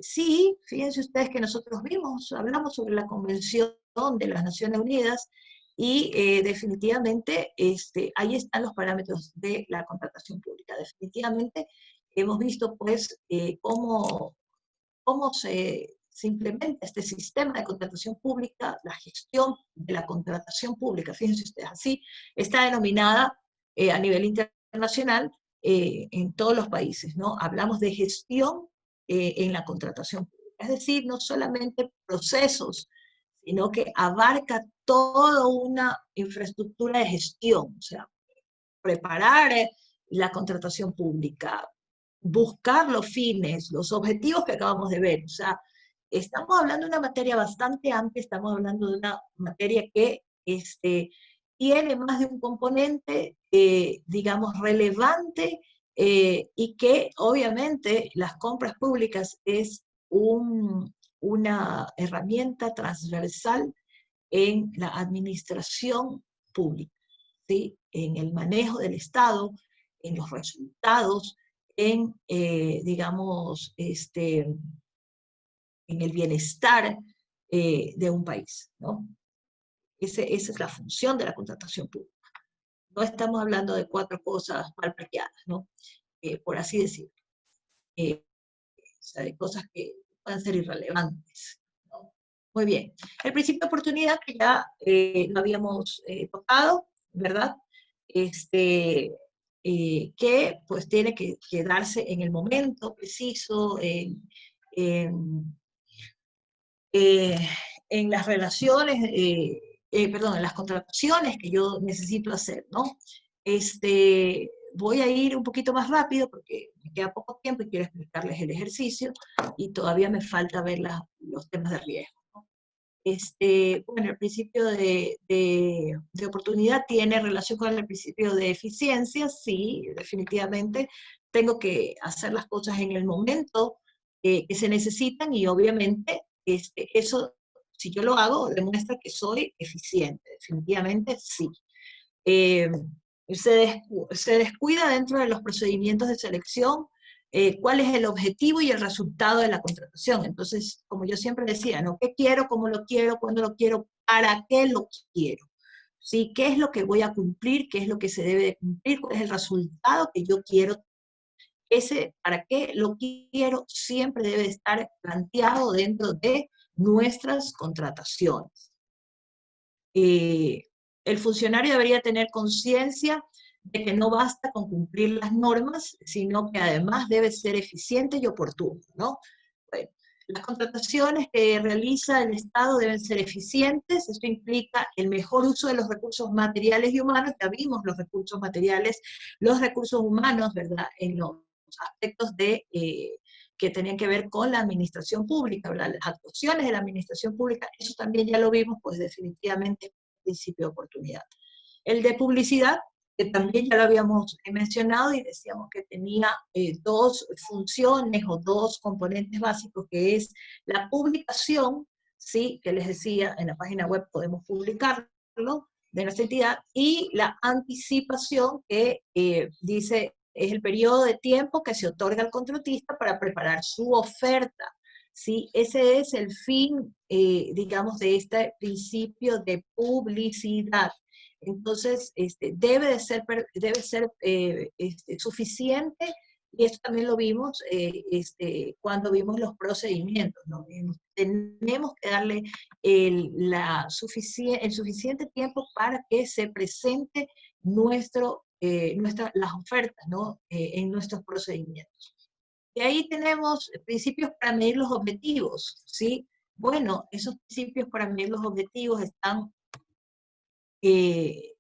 Sí, fíjense ustedes que nosotros hablamos sobre la Convención de las Naciones Unidas y definitivamente ahí están los parámetros de la contratación pública. Definitivamente hemos visto pues cómo se implementa este sistema de contratación pública, la gestión de la contratación pública, fíjense ustedes, así está denominada a nivel internacional en todos los países, ¿no? Hablamos de gestión en la contratación pública, es decir, no solamente procesos, sino que abarca toda una infraestructura de gestión, o sea, preparar la contratación pública, buscar los fines, los objetivos que acabamos de ver. O sea, estamos hablando de una materia bastante amplia, estamos hablando de una materia que tiene más de un componente, digamos, relevante y que obviamente las compras públicas es una herramienta transversal en la administración pública, ¿sí? En el manejo del Estado, en los resultados, en, digamos, en el bienestar de un país, ¿no? Esa es la función de la contratación pública. No estamos hablando de cuatro cosas mal parqueadas, ¿no? Por así decirlo. O sea, de cosas que pueden ser irrelevantes, ¿no? Muy bien. El principio de oportunidad que ya lo habíamos tocado, ¿verdad? Que pues tiene que darse en el momento preciso, eh, en las relaciones, perdón, en las contrataciones que yo necesito hacer, ¿no? Voy a ir un poquito más rápido porque me queda poco tiempo y quiero explicarles el ejercicio y todavía me falta ver los temas de riesgo, ¿no? Bueno, el principio de oportunidad tiene relación con el principio de eficiencia, sí, definitivamente. Tengo que hacer las cosas en el momento que se necesitan y obviamente eso, si yo lo hago, demuestra que soy eficiente, definitivamente sí. Eh, se descuida dentro de los procedimientos de selección cuál es el objetivo y el resultado de la contratación. Entonces, como yo siempre decía, ¿no? ¿Qué quiero, cómo lo quiero, cuándo lo quiero, para qué lo quiero? ¿Sí? ¿Qué es lo que voy a cumplir? ¿Qué es lo que se debe de cumplir? ¿Cuál es el resultado que yo quiero? Ese para qué lo quiero siempre debe estar planteado dentro de nuestras contrataciones. El funcionario debería tener conciencia de que no basta con cumplir las normas, sino que además debe ser eficiente y oportuno, ¿no? Bueno, las contrataciones que realiza el Estado deben ser eficientes, esto implica el mejor uso de los recursos materiales y humanos, ya vimos los recursos materiales, los recursos humanos, ¿verdad?, en los aspectos que tenían que ver con la administración pública, ¿verdad? Las actuaciones de la administración pública, eso también ya lo vimos, pues definitivamente principio de oportunidad. El de publicidad, que también ya lo habíamos mencionado y decíamos que tenía dos funciones o dos componentes básicos, que es la publicación, ¿sí? Que les decía, en la página web podemos publicarlo, de nuestra entidad, y la anticipación, que dice, es el periodo de tiempo que se otorga al contratista para preparar su oferta. ¿Sí? Ese es el fin, digamos, de este principio de publicidad. Entonces, debe ser suficiente, y esto también lo vimos cuando vimos los procedimientos, ¿no? Tenemos que darle el suficiente tiempo para que se presente las ofertas, ¿no? En nuestros procedimientos. Y ahí tenemos principios para medir los objetivos, ¿sí? Bueno, esos principios para medir los objetivos están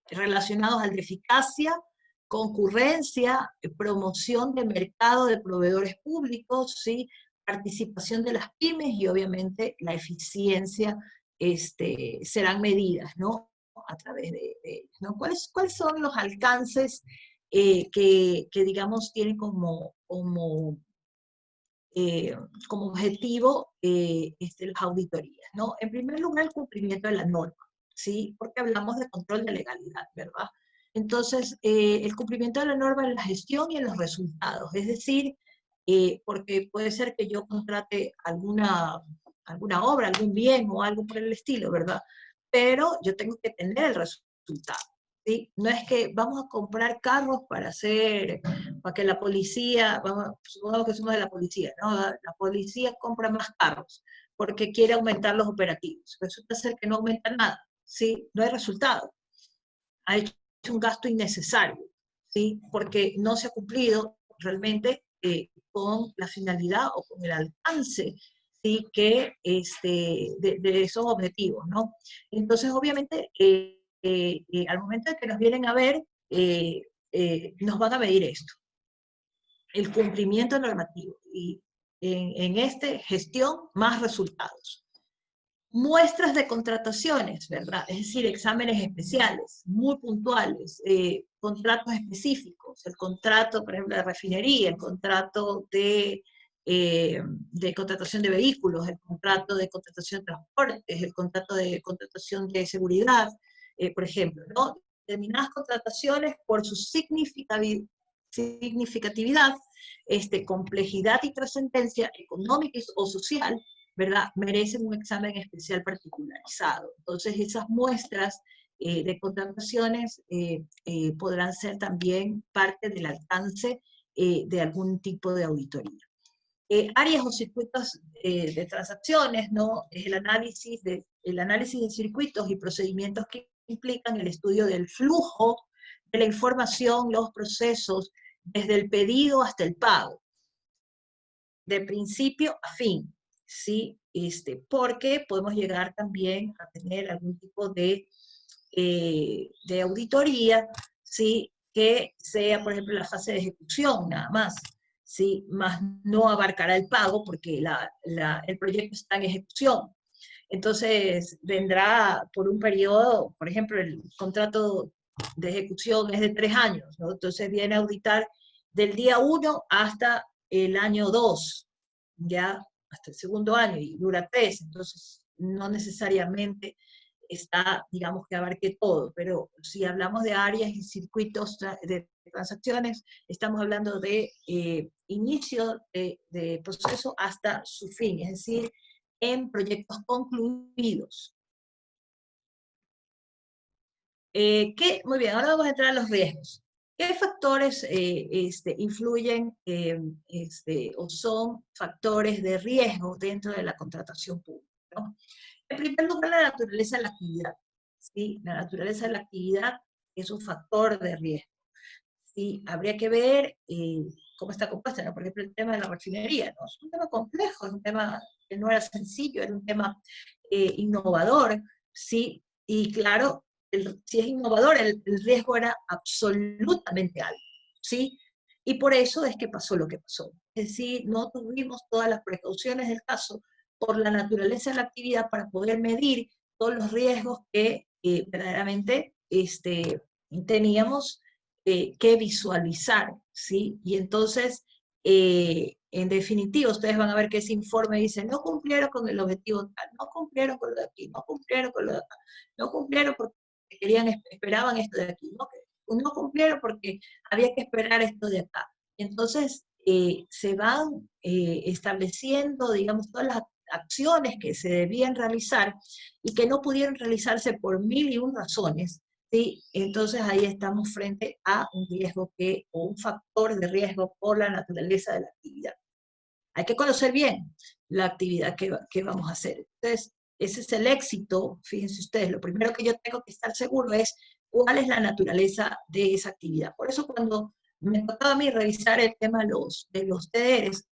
relacionados al de eficacia, concurrencia, promoción de mercado de proveedores públicos, ¿sí? Participación de las pymes y obviamente la eficiencia serán medidas, ¿no? A través de ellas, ¿no? ¿Cuáles son los alcances que digamos, tienen como objetivo las auditorías, ¿no? En primer lugar, el cumplimiento de la norma, ¿sí? Porque hablamos de control de legalidad, ¿verdad? Entonces, el cumplimiento de la norma en la gestión y en los resultados, es decir, porque puede ser que yo contrate alguna obra, algún bien o algo por el estilo, ¿verdad? Pero yo tengo que tener el resultado, ¿sí? No es que vamos a comprar carros para que la policía, supongamos que somos de la policía, ¿no? La policía compra más carros porque quiere aumentar los operativos. Resulta ser que no aumenta nada, ¿sí? No hay resultado. Ha hecho un gasto innecesario, ¿sí? Porque no se ha cumplido realmente con la finalidad o con el alcance, ¿sí? De esos objetivos, ¿no? Entonces, obviamente, al momento de que nos vienen a ver, nos van a medir esto, el cumplimiento normativo, y gestión más resultados. Muestras de contrataciones, ¿verdad? Es decir, exámenes especiales, muy puntuales, contratos específicos, el contrato, por ejemplo, de refinería, el contrato de de contratación de vehículos, el contrato de contratación de transportes, el contrato de contratación de seguridad, por ejemplo, ¿no? Determinadas contrataciones por su significatividad, complejidad y trascendencia económica o social, ¿verdad? Merecen un examen especial particularizado. Entonces, esas muestras de contrataciones podrán ser también parte del alcance de algún tipo de auditoría. Áreas o circuitos de transacciones, ¿no? Es el análisis de circuitos y procedimientos que implican el estudio del flujo de la información, los procesos, desde el pedido hasta el pago, de principio a fin, ¿sí? Porque podemos llegar también a tener algún tipo de auditoría, ¿sí? Que sea, por ejemplo, la fase de ejecución nada más, ¿sí? Más no abarcará el pago porque el proyecto está en ejecución. Entonces, vendrá por un periodo, por ejemplo, el contrato de ejecución es de 3 años, ¿no? Entonces viene a auditar del día 1 hasta el año 2, ya hasta el segundo año, y dura 3, entonces no necesariamente está, digamos, que abarque todo, pero si hablamos de áreas y circuitos de transacciones, estamos hablando de inicio de proceso hasta su fin, es decir, en proyectos concluidos. Muy bien, ahora vamos a entrar a los riesgos. ¿Qué factores influyen o son factores de riesgo dentro de la contratación pública, ¿no? En primer lugar, la naturaleza de la actividad. ¿Sí? La naturaleza de la actividad es un factor de riesgo. ¿Sí? Habría que ver cómo está compuesta, ¿no? Por ejemplo, el tema de la refinería, ¿no? Es un tema complejo, es un tema que no era sencillo, era un tema innovador, ¿sí? Y claro, si es innovador, el riesgo era absolutamente alto, ¿sí? Y por eso es que pasó lo que pasó. Es decir, no tuvimos todas las precauciones del caso por la naturaleza de la actividad para poder medir todos los riesgos que verdaderamente teníamos que visualizar, ¿sí? Y entonces, en definitiva, ustedes van a ver que ese informe dice, no cumplieron con el objetivo tal, no cumplieron con lo de aquí, no cumplieron con lo de acá, no cumplieron porque esperaban esto de aquí, no cumplieron porque había que esperar esto de acá. Entonces, se van estableciendo, digamos, todas las acciones que se debían realizar y que no pudieron realizarse por 1001 razones, ¿sí? Entonces ahí estamos frente a un riesgo o un factor de riesgo por la naturaleza de la actividad. Hay que conocer bien la actividad que vamos a hacer. Entonces, ese es el éxito, fíjense ustedes, lo primero que yo tengo que estar seguro es cuál es la naturaleza de esa actividad. Por eso cuando me tocaba a mí revisar el tema de los TDRs,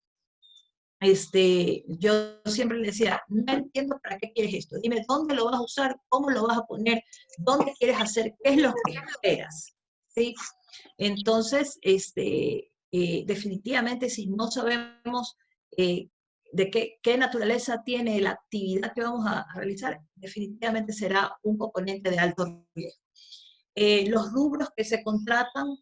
yo siempre le decía, no entiendo para qué quieres esto, dime dónde lo vas a usar, cómo lo vas a poner, dónde quieres hacer, qué es lo que esperas, ¿sí? Entonces, definitivamente si no sabemos de qué naturaleza tiene la actividad que vamos a realizar, definitivamente será un componente de alto riesgo. Los rubros que se contratan,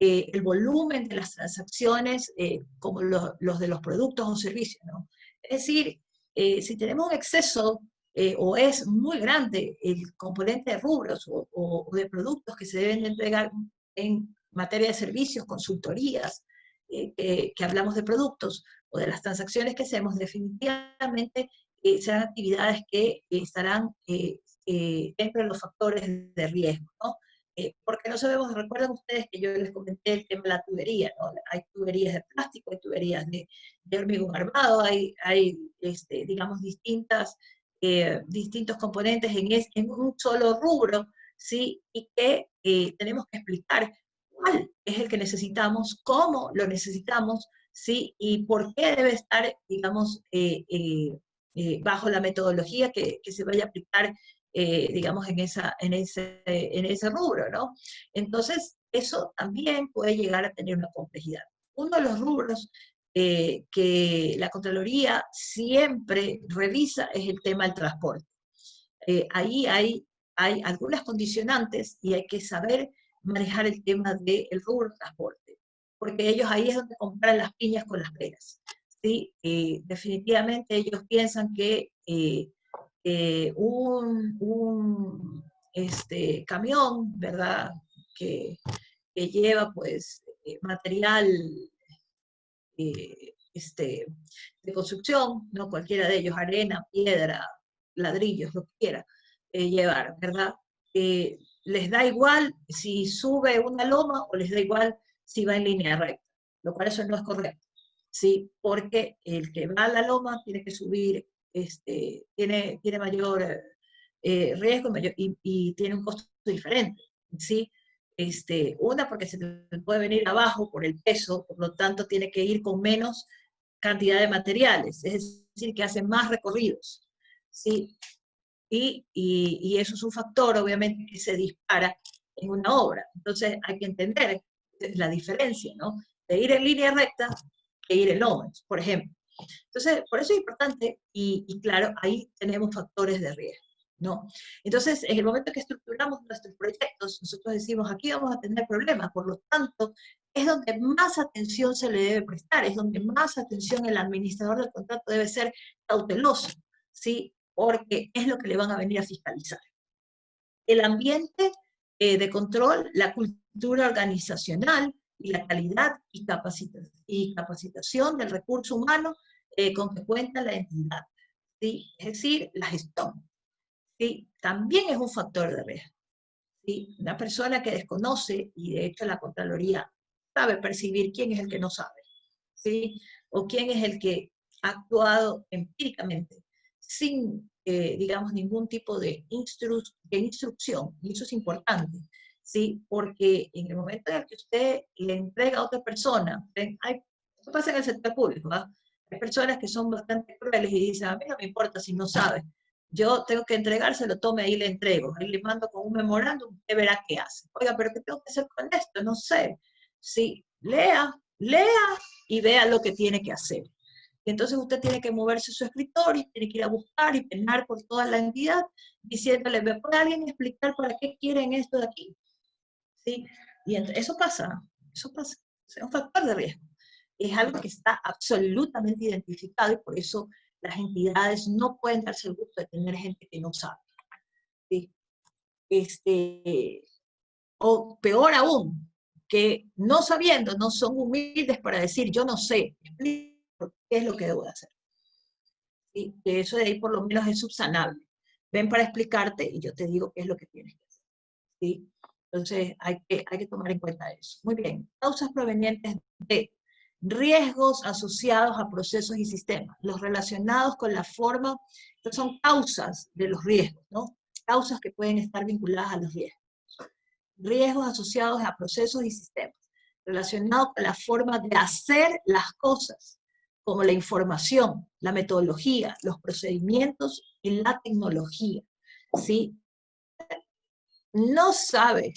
el volumen de las transacciones, como los de los productos o servicios, ¿no? Es decir, si tenemos un exceso o es muy grande el componente de rubros o de productos que se deben de entregar en materia de servicios, consultorías, que hablamos de productos o de las transacciones que hacemos, definitivamente serán actividades que estarán dentro de los factores de riesgo, ¿no? Porque no sabemos, recuerdan ustedes que yo les comenté el tema de la tubería, ¿no? Hay tuberías de plástico, hay tuberías de hormigón armado, hay digamos, distintos componentes en un solo rubro, ¿sí? Y que tenemos que explicar cuál es el que necesitamos, cómo lo necesitamos, ¿sí? Y por qué debe estar, digamos, bajo la metodología que se vaya a aplicar digamos, en ese rubro, ¿no? Entonces, eso también puede llegar a tener una complejidad. Uno de los rubros que la Contraloría siempre revisa es el tema del transporte. Ahí hay algunas condicionantes y hay que saber manejar el tema del rubro transporte, porque ellos ahí es donde compran las piñas con las peras. ¿sí? Definitivamente ellos piensan que un camión, ¿verdad? Que, que lleva pues material de construcción, ¿no? Cualquiera de ellos, arena, piedra, ladrillos, lo que quiera llevar, ¿verdad? Les da igual si sube una loma o les da igual si va en línea recta, lo cual eso no es correcto, ¿sí? Porque el que va a la loma tiene que subir, tiene mayor riesgo y tiene un costo diferente, ¿sí? Una porque se te puede venir abajo por el peso, por lo tanto tiene que ir con menos cantidad de materiales, es decir, que hace más recorridos, ¿sí? Y eso es un factor, obviamente, que se dispara en una obra. Entonces hay que entender la diferencia, ¿no? De ir en línea recta que ir en lomas, por ejemplo. Entonces, por eso es importante, y claro, ahí tenemos factores de riesgo, ¿no? Entonces, en el momento que estructuramos nuestros proyectos, nosotros decimos, aquí vamos a tener problemas, por lo tanto, es donde más atención se le debe prestar, es donde más atención el administrador del contrato debe ser cauteloso, ¿sí? Porque es lo que le van a venir a fiscalizar. El ambiente de control, la cultura organizacional y la calidad y capacitación del recurso humano con que cuenta la entidad, ¿sí? Es decir, la gestión, ¿sí? También es un factor de riesgo, ¿sí? Una persona que desconoce, y de hecho la Contraloría sabe percibir quién es el que no sabe, ¿sí? O quién es el que ha actuado empíricamente, sin, digamos, ningún tipo de instrucción, y eso es importante, ¿sí? Porque en el momento en el que usted le entrega a otra persona, esto pasa en el sector público, ¿verdad? Hay personas que son bastante crueles y dicen, a mí no me importa si no sabe, yo tengo que entregárselo, tome, ahí le entrego, ahí le mando con un memorándum, usted verá qué hace. Oiga, pero ¿qué tengo que hacer con esto? No sé. Sí, lea y vea lo que tiene que hacer. Y entonces usted tiene que moverse a su escritorio, tiene que ir a buscar y penar por toda la entidad, diciéndole, ¿me puede alguien explicar para qué quieren esto de aquí? ¿Sí? Y eso pasa, es un factor de riesgo. Es algo que está absolutamente identificado y por eso las entidades no pueden darse el gusto de tener gente que no sabe, ¿sí? O peor aún, que no sabiendo, no son humildes para decir, yo no sé, explico qué es lo que debo de hacer. ¿Sí? Que eso de ahí por lo menos es subsanable. Ven para explicarte y yo te digo qué es lo que tienes que hacer. ¿Sí? Entonces hay que tomar en cuenta eso. Muy bien, causas provenientes de riesgos asociados a procesos y sistemas, los relacionados con la forma, estas son causas de los riesgos, ¿no? Causas que pueden estar vinculadas a los riesgos. Riesgos asociados a procesos y sistemas, relacionados con la forma de hacer las cosas, como la información, la metodología, los procedimientos y la tecnología. ¿Sí? No sabe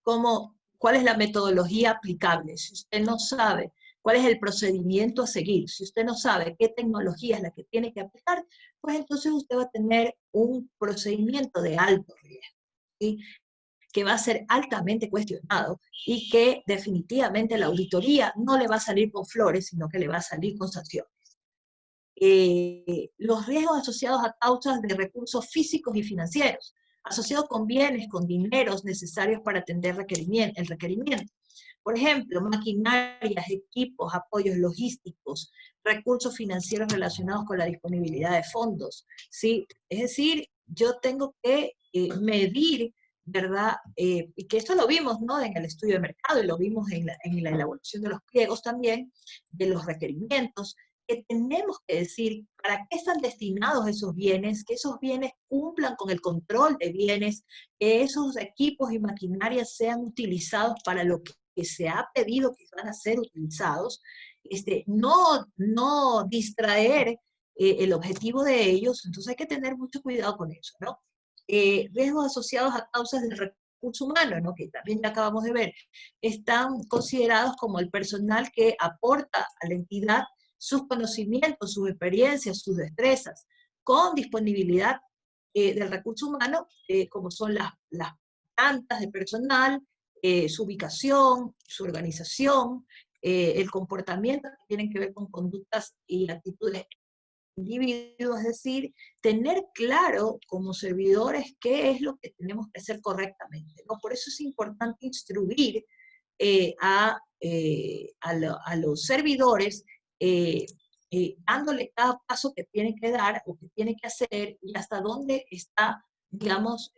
cuál es la metodología aplicable, si usted no sabe cuál es el procedimiento a seguir, si usted no sabe qué tecnología es la que tiene que aplicar, pues entonces usted va a tener un procedimiento de alto riesgo, ¿sí? Que va a ser altamente cuestionado y que definitivamente la auditoría no le va a salir con flores, sino que le va a salir con sanciones. Los riesgos asociados a causas de recursos físicos y financieros, asociados con bienes, con dineros necesarios para atender el requerimiento. Por ejemplo, maquinarias, equipos, apoyos logísticos, recursos financieros relacionados con la disponibilidad de fondos, ¿sí? Es decir, yo tengo que medir, ¿verdad? Y que esto lo vimos, ¿no? En el estudio de mercado y lo vimos en la elaboración de los pliegos también, de los requerimientos, que tenemos que decir para qué están destinados esos bienes, que esos bienes cumplan con el control de bienes, que esos equipos y maquinarias sean utilizados para lo que se ha pedido que van a ser utilizados, no distraer el objetivo de ellos, entonces hay que tener mucho cuidado con eso, ¿no? Riesgos asociados a causas del recurso humano, ¿no? Que también ya acabamos de ver, están considerados como el personal que aporta a la entidad sus conocimientos, sus experiencias, sus destrezas, con disponibilidad del recurso humano, como son las plantas de personal, su ubicación, su organización, el comportamiento que tienen que ver con conductas y actitudes individuos, es decir, tener claro como servidores qué es lo que tenemos que hacer correctamente, ¿no? Por eso es importante instruir a los servidores, dándole cada paso que tiene que dar o que tiene que hacer y hasta dónde está, digamos,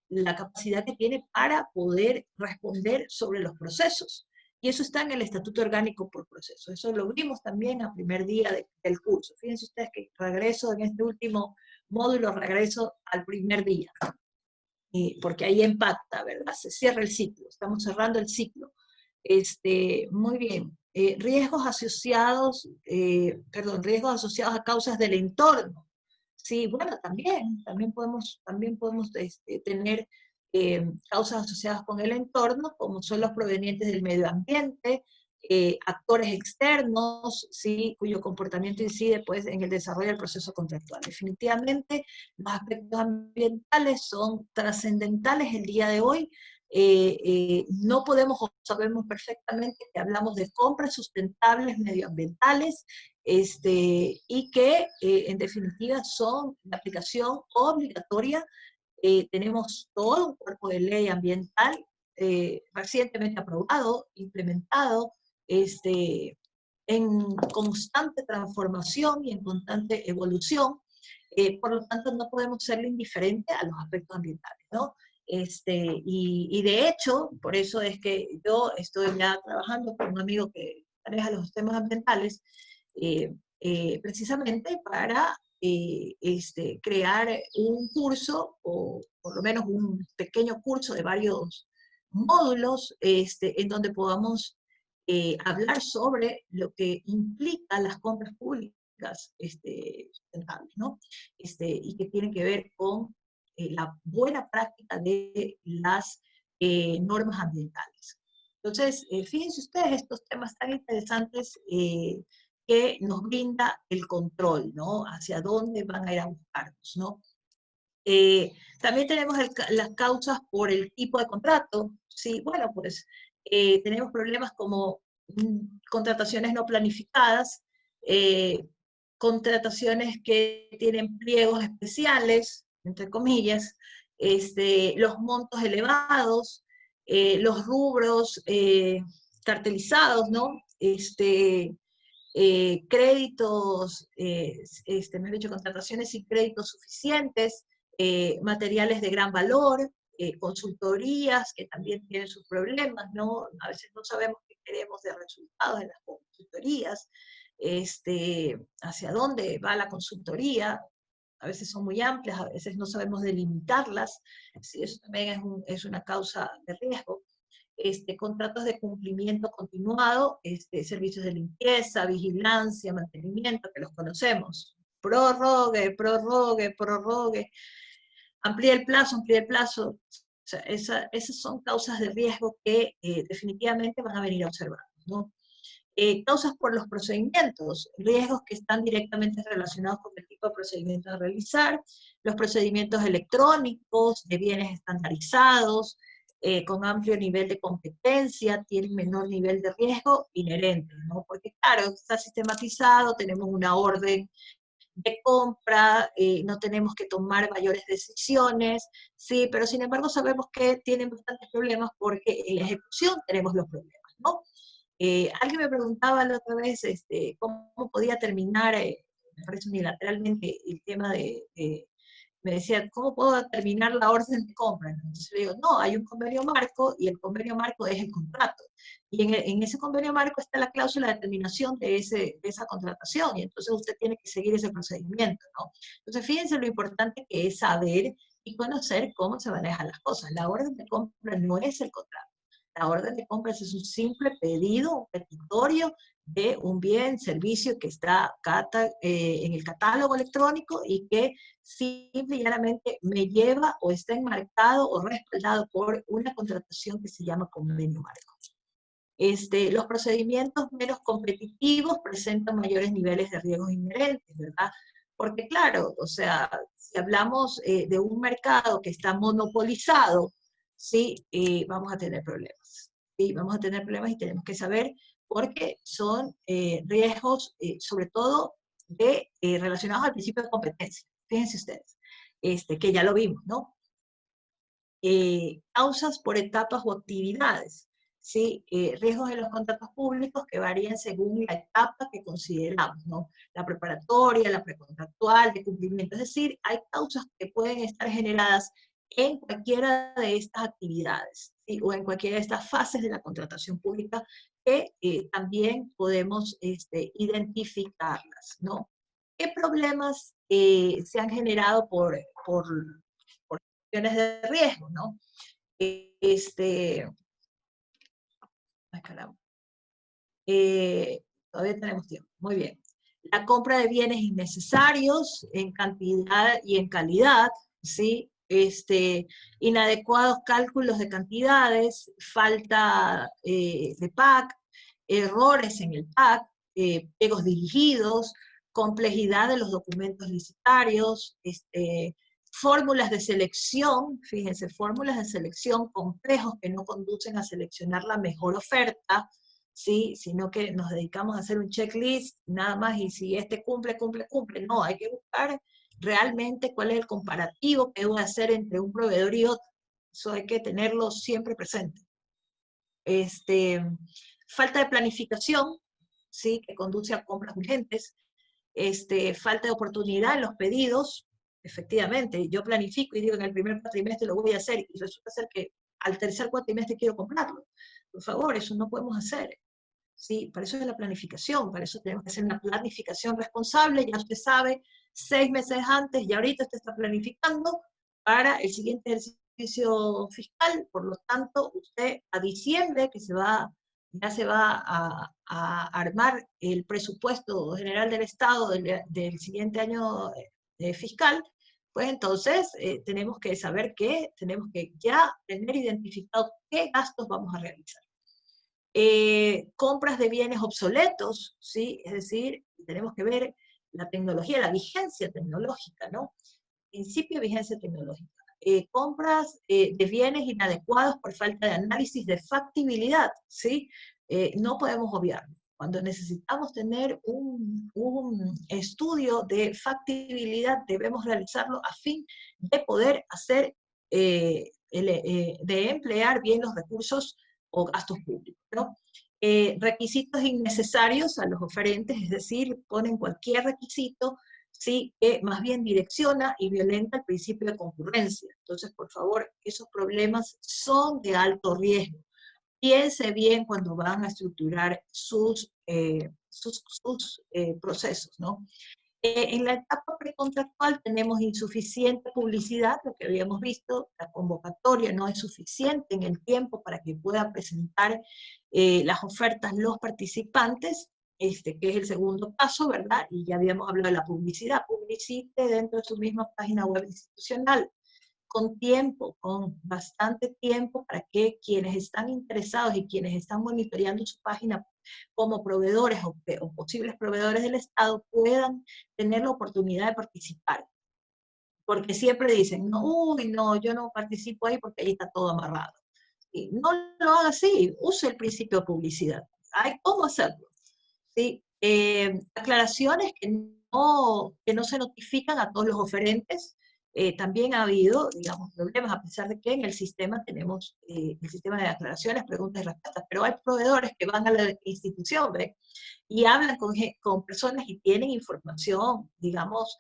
la capacidad que tiene para poder responder sobre los procesos. Y eso está en el Estatuto Orgánico por Proceso. Eso lo vimos también al primer día del curso. Fíjense ustedes que regreso en este último módulo, regreso al primer día, porque ahí impacta, ¿verdad? Se cierra el ciclo, estamos cerrando el ciclo. Muy bien. Riesgos asociados a causas del entorno. Sí, bueno, también podemos tener causas asociadas con el entorno, como son los provenientes del medio ambiente, actores externos, ¿sí? Cuyo comportamiento incide pues, en el desarrollo del proceso contractual. Definitivamente, los aspectos ambientales son trascendentales el día de hoy. No podemos, o sabemos perfectamente que hablamos de compras sustentables medioambientales, y que en definitiva son de aplicación obligatoria. Tenemos todo un cuerpo de ley ambiental recientemente aprobado, implementado, en constante transformación y en constante evolución. Por lo tanto, no podemos ser indiferentes a los aspectos ambientales, ¿no? Y de hecho, por eso es que yo estoy ya trabajando con un amigo que maneja los temas ambientales, precisamente para crear un curso, o por lo menos un pequeño curso de varios módulos, en donde podamos hablar sobre lo que implica las compras públicas sustentables, ¿no? Y que tienen que ver con la buena práctica de las normas ambientales. Entonces, fíjense ustedes estos temas tan interesantes que nos brinda el control, ¿no? Hacia dónde van a ir a buscarnos, ¿no? También tenemos las causas por el tipo de contrato. Sí, bueno, pues tenemos problemas como contrataciones no planificadas, contrataciones que tienen pliegos especiales, entre comillas, los montos elevados, los rubros cartelizados, ¿no? Créditos, me he dicho, contrataciones y créditos suficientes, materiales de gran valor, consultorías que también tienen sus problemas, ¿no? A veces no sabemos qué queremos de resultados de las consultorías, hacia dónde va la consultoría, a veces son muy amplias, a veces no sabemos delimitarlas, sí, eso también es una causa de riesgo. Contratos de cumplimiento continuado, servicios de limpieza, vigilancia, mantenimiento, que los conocemos. Prorrogue, prorrogue, prorrogue, amplía el plazo, amplía el plazo. O sea, esas son causas de riesgo que definitivamente van a venir a observar, ¿no? Causas por los procedimientos, riesgos que están directamente relacionados con el tipo de procedimientos a realizar, los procedimientos electrónicos de bienes estandarizados, con amplio nivel de competencia, tienen menor nivel de riesgo inherente, ¿no? Porque claro, está sistematizado, tenemos una orden de compra, no tenemos que tomar mayores decisiones, sí, pero sin embargo sabemos que tienen bastantes problemas porque en la ejecución tenemos los problemas, ¿no? Alguien me preguntaba la otra vez cómo podía terminar, me parece unilateralmente, el tema me decía, ¿cómo puedo terminar la orden de compra? Entonces le digo, no, hay un convenio marco y el convenio marco es el contrato. Y en ese convenio marco está la cláusula de terminación de esa contratación y entonces usted tiene que seguir ese procedimiento, ¿no? Entonces fíjense lo importante que es saber y conocer cómo se manejan las cosas. La orden de compra no es el contrato. La orden de compras es un simple pedido, un petitorio de un bien, servicio que está en el catálogo electrónico y que simple y llanamente me lleva o está enmarcado o respaldado por una contratación que se llama convenio marco. Los procedimientos menos competitivos presentan mayores niveles de riesgos inherentes, ¿verdad? Porque claro, o sea, si hablamos de un mercado que está monopolizado, sí, vamos a tener problemas. Sí, vamos a tener problemas y tenemos que saber porque son riesgos, sobre todo, relacionados al principio de competencia. Fíjense ustedes, que ya lo vimos, ¿no? Causas por etapas o actividades, ¿sí? Riesgos en los contratos públicos que varían según la etapa que consideramos, ¿no? La preparatoria, la precontractual, de cumplimiento. Es decir, hay causas que pueden estar generadas en cualquiera de estas actividades, ¿sí? O en cualquiera de estas fases de la contratación pública que también podemos identificarlas, ¿no? ¿Qué problemas se han generado por de riesgo, ¿no? Ay, caramba. Todavía tenemos tiempo. Muy bien. La compra de bienes innecesarios en cantidad y en calidad, ¿sí? Inadecuados cálculos de cantidades, falta de PAC, errores en el PAC, pegos dirigidos, complejidad de los documentos licitarios, fórmulas de selección, fíjense, fórmulas de selección complejos que no conducen a seleccionar la mejor oferta, ¿sí? Sino que nos dedicamos a hacer un checklist nada más y si cumple, cumple, cumple. No, hay que buscar realmente cuál es el comparativo que voy a hacer entre un proveedor y otro. Eso hay que tenerlo siempre presente. Falta de planificación, ¿sí? Que conduce a compras urgentes. Falta de oportunidad en los pedidos. Efectivamente, yo planifico y digo en el primer cuatrimestre lo voy a hacer y resulta ser que al tercer cuatrimestre quiero comprarlo. Por favor, eso no podemos hacer. ¿Sí? Para eso es la planificación, para eso tenemos que hacer una planificación responsable, ya usted sabe, 6 meses antes, y ahorita usted está planificando para el siguiente ejercicio fiscal, por lo tanto, usted a diciembre, que ya se va a armar el presupuesto general del Estado del siguiente año fiscal, pues entonces tenemos que saber que tenemos que ya tener identificado qué gastos vamos a realizar. Compras de bienes obsoletos, ¿sí? Es decir, tenemos que ver la tecnología, la vigencia tecnológica, ¿no? Principio de vigencia tecnológica. Compras de bienes inadecuados por falta de análisis de factibilidad, ¿sí? No podemos obviarlo. Cuando necesitamos tener un estudio de factibilidad, debemos realizarlo a fin de poder hacer, de emplear bien los recursos o gastos públicos, ¿no? Requisitos innecesarios a los oferentes, es decir, ponen cualquier requisito, sí, que más bien direcciona y violenta el principio de concurrencia. Entonces, por favor, esos problemas son de alto riesgo. Piense bien cuando van a estructurar sus procesos, ¿no? En la etapa precontractual tenemos insuficiente publicidad, lo que habíamos visto, la convocatoria no es suficiente en el tiempo para que puedan presentar las ofertas los participantes, que es el segundo paso, ¿verdad? Y ya habíamos hablado de la publicidad. Publicite dentro de su misma página web institucional, con tiempo, con bastante tiempo, para que quienes están interesados y quienes están monitoreando su página como proveedores o posibles proveedores del Estado puedan tener la oportunidad de participar. Porque siempre dicen, no, uy, no, yo no participo ahí porque ahí está todo amarrado. Y no lo haga así, use el principio de publicidad. Hay cómo hacerlo. ¿Sí? Aclaraciones que no se notifican a todos los oferentes. También ha habido, digamos, problemas, a pesar de que en el sistema tenemos el sistema de aclaraciones, preguntas y respuestas, pero hay proveedores que van a la institución, ¿ve? Y hablan con personas y tienen información, digamos,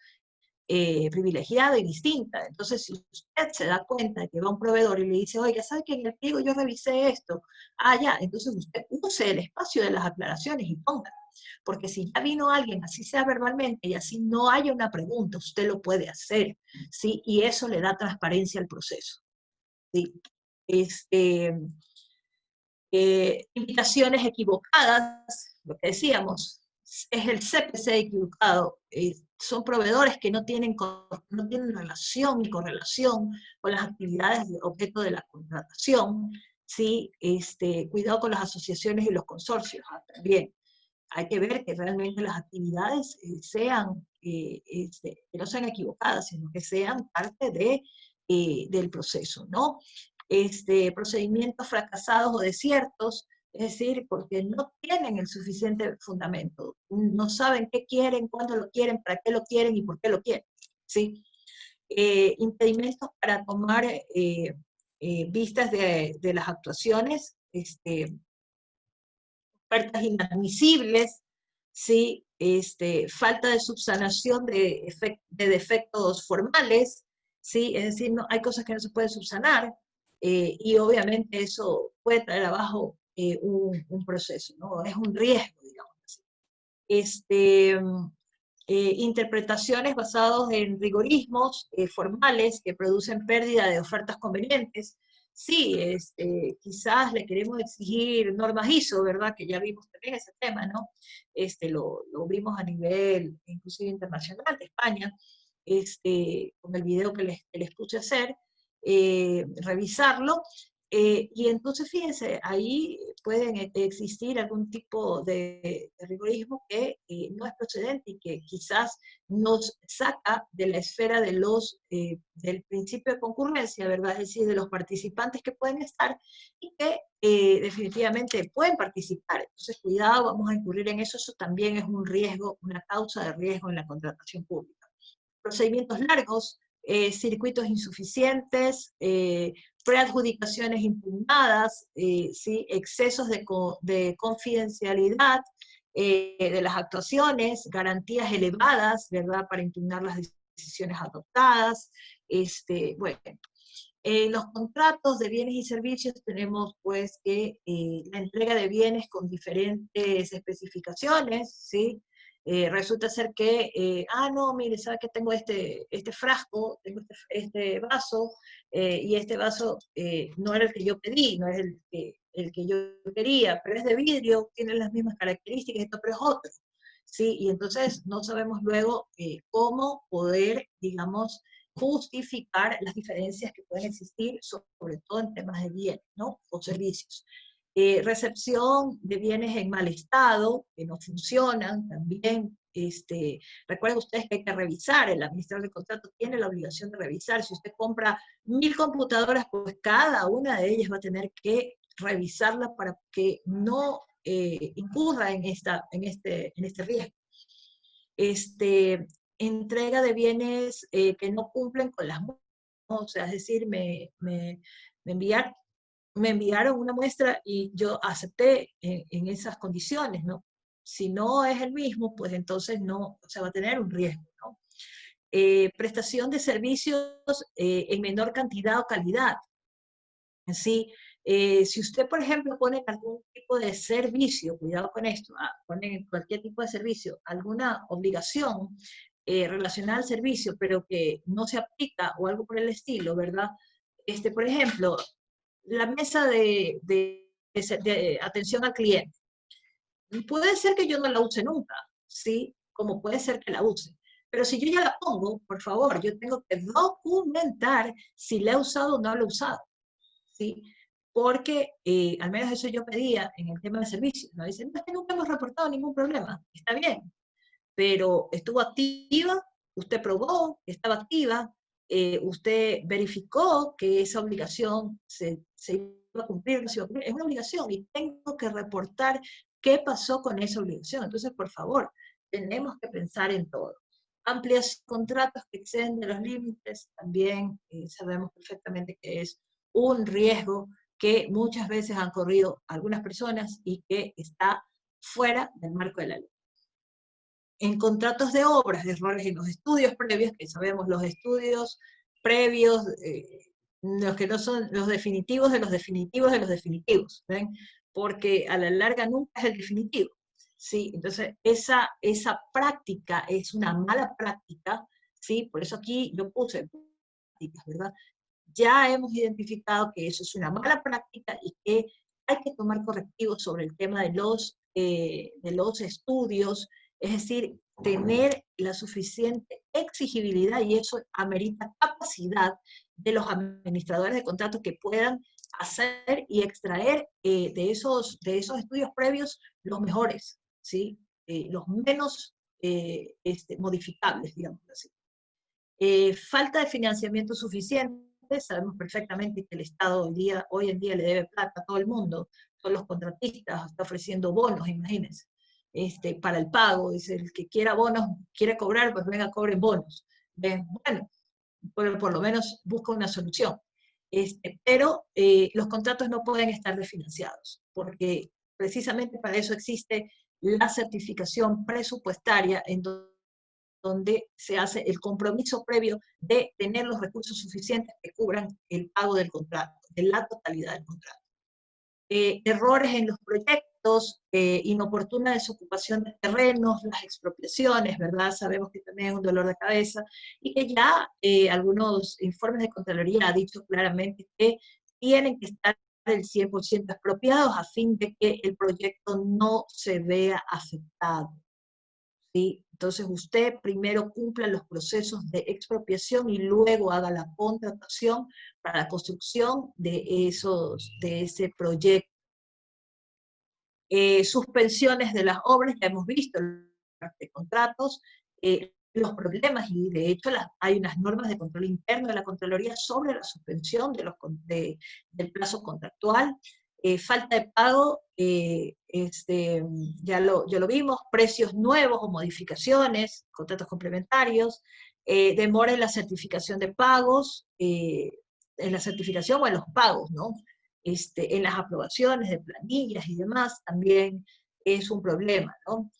privilegiada y distinta. Entonces, si usted se da cuenta de que va un proveedor y le dice, oiga, ¿sabe que en el pliego yo revisé esto? Ah, ya, entonces usted use el espacio de las aclaraciones y ponga. Porque si ya vino alguien, así sea verbalmente, y así no haya una pregunta, usted lo puede hacer, ¿sí? Y eso le da transparencia al proceso, ¿sí? Invitaciones equivocadas, lo que decíamos, es el CPC equivocado, son proveedores que no tienen relación ni correlación con las actividades de objeto de la contratación, ¿sí? Cuidado con las asociaciones y los consorcios, también. Hay que ver que realmente las actividades que no sean equivocadas, sino que sean parte del proceso, ¿no? Procedimientos fracasados o desiertos, Es decir, porque no tienen el suficiente fundamento, no saben qué quieren, cuándo lo quieren, para qué lo quieren y por qué lo quieren, ¿sí? Impedimentos para tomar vistas de las actuaciones, ofertas inadmisibles, ¿sí? Falta de subsanación de defectos formales, ¿sí? Es decir, no, hay cosas que no se pueden subsanar, y obviamente eso puede traer abajo un proceso, ¿no? Es un riesgo, digamos así. Este, Interpretaciones basadas en rigorismos formales que producen pérdida de ofertas convenientes. Sí, quizás le queremos exigir normas ISO, ¿verdad? Que ya vimos también ese tema, ¿no? Lo vimos a nivel inclusive internacional de España, con el video que les puse a hacer, revisarlo, y entonces, fíjense, ahí pueden existir algún tipo de rigorismo que no es procedente y que quizás nos saca de la esfera del principio de concurrencia, ¿verdad? Es decir, de los participantes que pueden estar y que definitivamente pueden participar. Entonces, cuidado, vamos a incurrir en eso. Eso también es un riesgo, una causa de riesgo en la contratación pública. Procedimientos largos, circuitos insuficientes, preadjudicaciones impugnadas, ¿sí? Excesos de confidencialidad de las actuaciones, garantías elevadas, ¿verdad?, para impugnar las decisiones adoptadas. Bueno, en los contratos de bienes y servicios tenemos pues que la entrega de bienes con diferentes especificaciones, ¿sí? Resulta ser que, no, mire, ¿sabe que tengo este frasco, tengo este vaso, y este vaso no era el que yo pedí, no es el que yo quería, pero es de vidrio, tiene las mismas características, esto, pero es otro, ¿sí? Y entonces no sabemos luego cómo poder, digamos, justificar las diferencias que pueden existir, sobre todo en temas de bienes, ¿no?, o servicios. Recepción de bienes en mal estado, que no funcionan, también. Recuerden ustedes que hay que revisar, el administrador de contrato tiene la obligación de revisar. Si usted compra 1000 computadoras, pues cada una de ellas va a tener que revisarla para que no incurra en este riesgo. Entrega de bienes que no cumplen con las muestras, o sea, es decir, enviaron, me enviaron una muestra y yo acepté en esas condiciones, ¿no? Si no es el mismo, pues entonces no, o sea, va a tener un riesgo, ¿no? Prestación de servicios en menor cantidad o calidad. ¿Sí? Si usted, por ejemplo, pone algún tipo de servicio, cuidado con esto, ponen cualquier tipo de servicio, alguna obligación relacionada al servicio, pero que no se aplica o algo por el estilo, ¿verdad? Por ejemplo, la mesa de atención al cliente. Puede ser que yo no la use nunca, ¿sí? Como puede ser que la use. Pero si yo ya la pongo, por favor, yo tengo que documentar si la he usado o no la he usado, ¿sí? Porque al menos eso yo pedía en el tema de servicios, ¿no? Dicen, no, es que nunca hemos reportado ningún problema. Está bien, pero estuvo activa, usted probó que estaba activa, usted verificó que esa obligación se iba a cumplir, no se iba a cumplir. Es una obligación y tengo que reportar qué pasó con esa obligación. Entonces, por favor, tenemos que pensar en todo. Amplias contratos que exceden de los límites, también sabemos perfectamente que es un riesgo que muchas veces han corrido algunas personas y que está fuera del marco de la ley. En contratos de obras, errores en los estudios previos, que sabemos los estudios previos, los que no son los definitivos de los definitivos de los definitivos, ¿ven? Porque a la larga nunca es el definitivo, ¿sí? Entonces, esa práctica es una mala práctica, ¿sí? Por eso aquí yo puse prácticas, ¿verdad? Ya hemos identificado que eso es una mala práctica y que hay que tomar correctivos sobre el tema de los estudios, es decir, tener la suficiente exigibilidad, y eso amerita capacidad de los administradores de contratos que puedan hacer y extraer de esos estudios previos los mejores, ¿sí? Los menos modificables, digamos así. Falta de financiamiento suficiente, suficiente, sabemos perfectamente que el Estado hoy en día le debe plata a todo el mundo, todos los contratistas, está ofreciendo bonos, imagínense, para el pago, dice, el que quiera bonos, quiere cobrar, pues venga, cobren bonos. Bueno, por lo menos busca una solución. Pero los contratos no pueden estar desfinanciados, porque precisamente para eso existe la certificación presupuestaria, en donde se hace el compromiso previo de tener los recursos suficientes que cubran el pago del contrato, de la totalidad del contrato. Errores en los proyectos, inoportuna desocupación de terrenos, las expropiaciones, ¿verdad? Sabemos que también es un dolor de cabeza y que ya algunos informes de Contraloría han dicho claramente que tienen que estar el 100% expropiados a fin de que el proyecto no se vea afectado. ¿Sí? Entonces usted primero cumpla los procesos de expropiación y luego haga la contratación para la construcción de ese proyecto. Suspensiones de las obras, ya hemos visto de contratos, los problemas, y de hecho hay unas normas de control interno de la Contraloría sobre la suspensión del plazo contractual. Falta de pago, ya lo vimos, precios nuevos o modificaciones, contratos complementarios, demora en la certificación de pagos, en la certificación o en los pagos, ¿no? En las aprobaciones de planillas y demás, también es un problema, ¿no?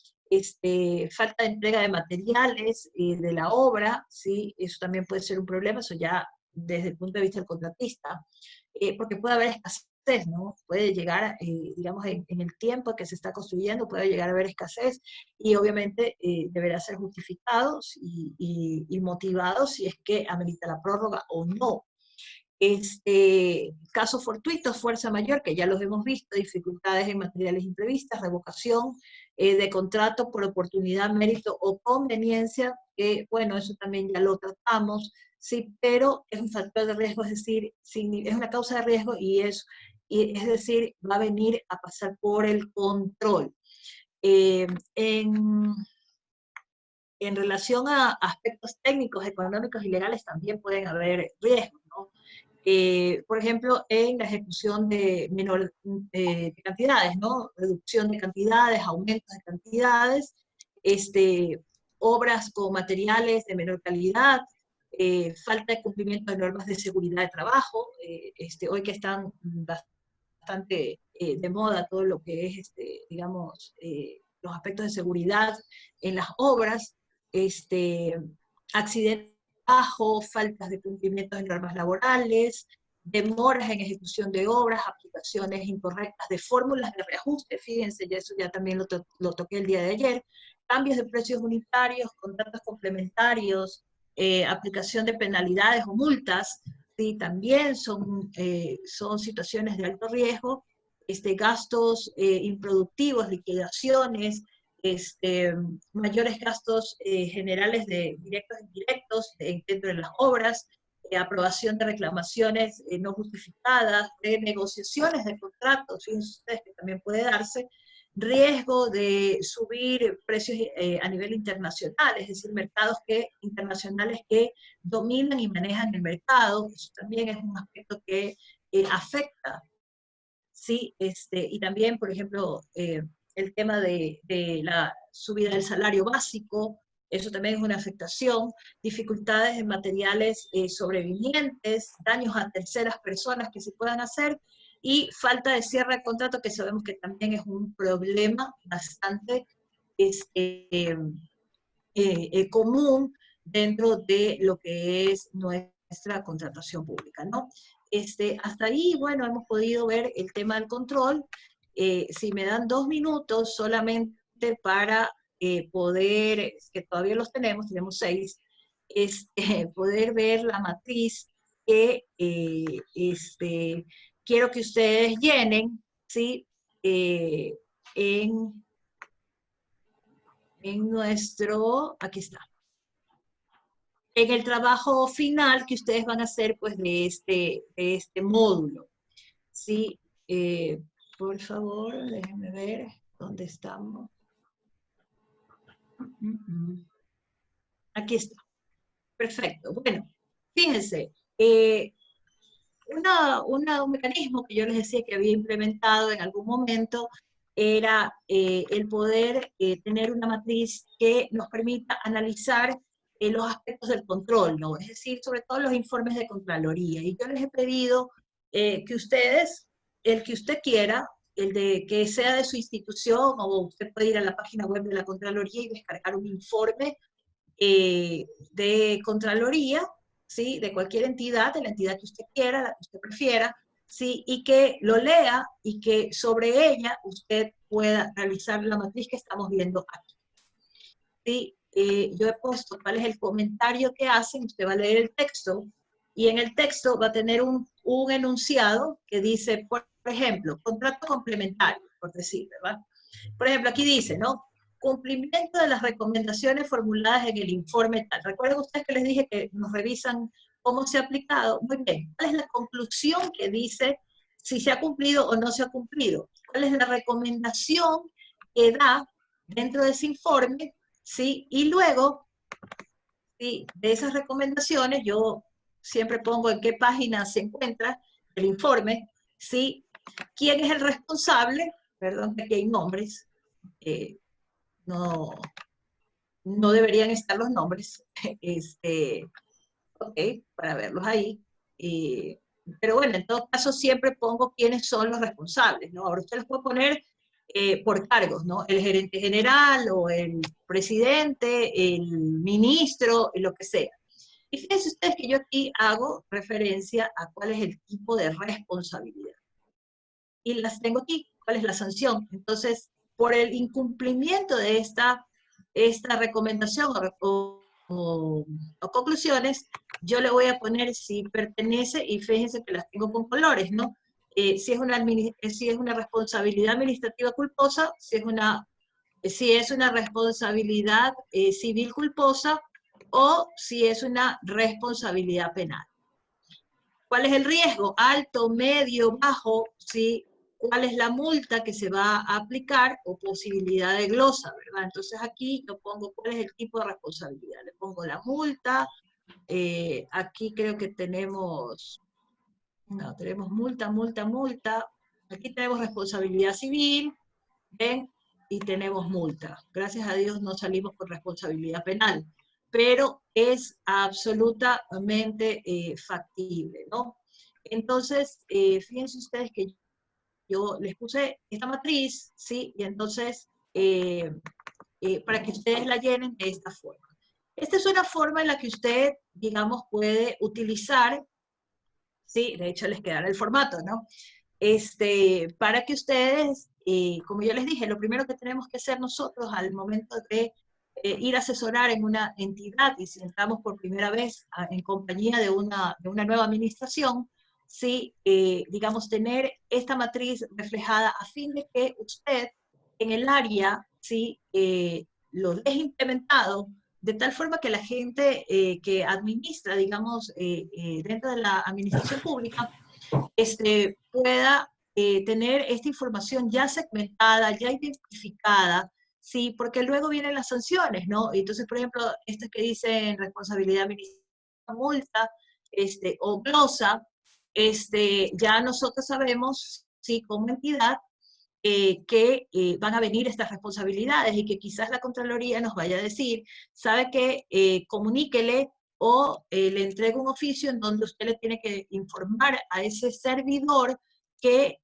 Falta de entrega de materiales de la obra, ¿sí? Eso también puede ser un problema, eso ya desde el punto de vista del contratista, porque puede haber escasez, ¿no? Puede llegar, digamos, en el tiempo que se está construyendo, puede llegar a haber escasez, y obviamente deberá ser justificado y motivado si es que amerita la prórroga o no. Casos fortuitos, fuerza mayor, que ya los hemos visto, dificultades en materiales imprevistas, revocación de contrato por oportunidad, mérito o conveniencia, que bueno, eso también ya lo tratamos, sí, pero es un factor de riesgo, es decir, es una causa de riesgo es decir, va a venir a pasar por el control. En relación a aspectos técnicos, económicos y legales también pueden haber riesgos, ¿no? Por ejemplo, en la ejecución de menor cantidades, ¿no? Reducción de cantidades, aumentos de cantidades, obras con materiales de menor calidad, falta de cumplimiento de normas de seguridad de trabajo, hoy que están bastante de moda todo lo que es, digamos, los aspectos de seguridad en las obras, accidentes de trabajo, faltas de cumplimiento de normas laborales, demoras en ejecución de obras, aplicaciones incorrectas de fórmulas de reajuste, fíjense, ya eso ya también lo toqué el día de ayer, cambios de precios unitarios, contratos complementarios, aplicación de penalidades o multas, ¿sí? También son situaciones de alto riesgo, gastos improductivos, liquidaciones, mayores gastos generales directos e indirectos dentro de las obras, aprobación de reclamaciones no justificadas, de negociaciones de contratos, fíjense ustedes que también puede darse, riesgo de subir precios a nivel internacional, es decir, mercados internacionales que dominan y manejan el mercado, eso también es un aspecto que afecta, ¿sí? Y también, por ejemplo, el tema de la subida del salario básico, eso también es una afectación, dificultades en materiales sobrevivientes, daños a terceras personas que se puedan hacer, y falta de cierre de contrato, que sabemos que también es un problema bastante común dentro de lo que es nuestra contratación pública, ¿no? Hasta ahí, bueno, hemos podido ver el tema del control. Si me dan 2 minutos solamente para poder, que todavía los tenemos 6, poder ver la matriz que quiero que ustedes llenen, ¿sí? En aquí está, en el trabajo final que ustedes van a hacer pues de este módulo. Sí, por favor, déjenme ver dónde estamos. Aquí está. Perfecto. Bueno, fíjense, un mecanismo que yo les decía que había implementado en algún momento era el poder tener una matriz que nos permita analizar los aspectos del control, ¿no? Es decir, sobre todo los informes de Contraloría. Y yo les he pedido que ustedes, el que usted quiera, el de que sea de su institución, o usted puede ir a la página web de la Contraloría y descargar un informe de Contraloría, ¿sí? De cualquier entidad, de la entidad que usted quiera, la que usted prefiera, ¿sí? Y que lo lea y que sobre ella usted pueda realizar la matriz que estamos viendo aquí. ¿Sí? Yo he puesto cuál es el comentario que hacen, usted va a leer el texto, y en el texto va a tener un enunciado que dice, por ejemplo, contrato complementario, por decir, ¿verdad? Por ejemplo, aquí dice, ¿no? Cumplimiento de las recomendaciones formuladas en el informe tal. ¿Recuerdan ustedes que les dije que nos revisan cómo se ha aplicado? Muy bien. ¿Cuál es la conclusión que dice si se ha cumplido o no se ha cumplido? ¿Cuál es la recomendación que da dentro de ese informe? ¿Sí? Y luego, ¿sí? De esas recomendaciones, yo siempre pongo en qué página se encuentra el informe, ¿sí? ¿Quién es el responsable? Perdón, que aquí hay nombres. Eh, no, no deberían estar los nombres, ok, para verlos ahí. Eh, pero bueno, en todo caso siempre pongo quiénes son los responsables, ¿no? Ahora usted los puede poner por cargos, ¿no? El gerente general o el presidente, el ministro, lo que sea. Y fíjense ustedes que yo aquí hago referencia a cuál es el tipo de responsabilidad. Y las tengo aquí, cuál es la sanción. Entonces, por el incumplimiento de esta recomendación o conclusiones, yo le voy a poner si pertenece, y fíjense que las tengo con colores, ¿no? Si es una responsabilidad administrativa culposa, si es una responsabilidad civil culposa, o si es una responsabilidad penal. ¿Cuál es el riesgo? Alto, medio, bajo, ¿sí? ¿Cuál es la multa que se va a aplicar o posibilidad de glosa, ¿verdad? Entonces aquí yo pongo cuál es el tipo de responsabilidad. Le pongo la multa, aquí creo que tenemos, no, tenemos multa, multa, multa. Aquí tenemos responsabilidad civil, ¿ven? Y tenemos multa. Gracias a Dios no salimos con responsabilidad penal, pero es absolutamente factible, ¿no? Entonces, fíjense ustedes que yo les puse esta matriz, ¿sí? Y entonces, para que ustedes la llenen de esta forma. Esta es una forma en la que usted, digamos, puede utilizar, ¿sí? De hecho, les quedará el formato, ¿no? Para que ustedes, como yo les dije, lo primero que tenemos que hacer nosotros al momento de ir a asesorar en una entidad, y si entramos por primera vez en compañía de una nueva administración, sí, digamos, tener esta matriz reflejada a fin de que usted en el área, sí, lo deje implementado de tal forma que la gente que administra, digamos, dentro de la administración pública, pueda tener esta información ya segmentada, ya identificada, ¿sí? Porque luego vienen las sanciones, ¿no? Entonces, por ejemplo, estas que dicen responsabilidad administrativa, multa, o glosa, ya nosotros sabemos, sí, como entidad, que van a venir estas responsabilidades y que quizás la Contraloría nos vaya a decir, sabe que comuníquele o le entregue un oficio en donde usted le tiene que informar a ese servidor que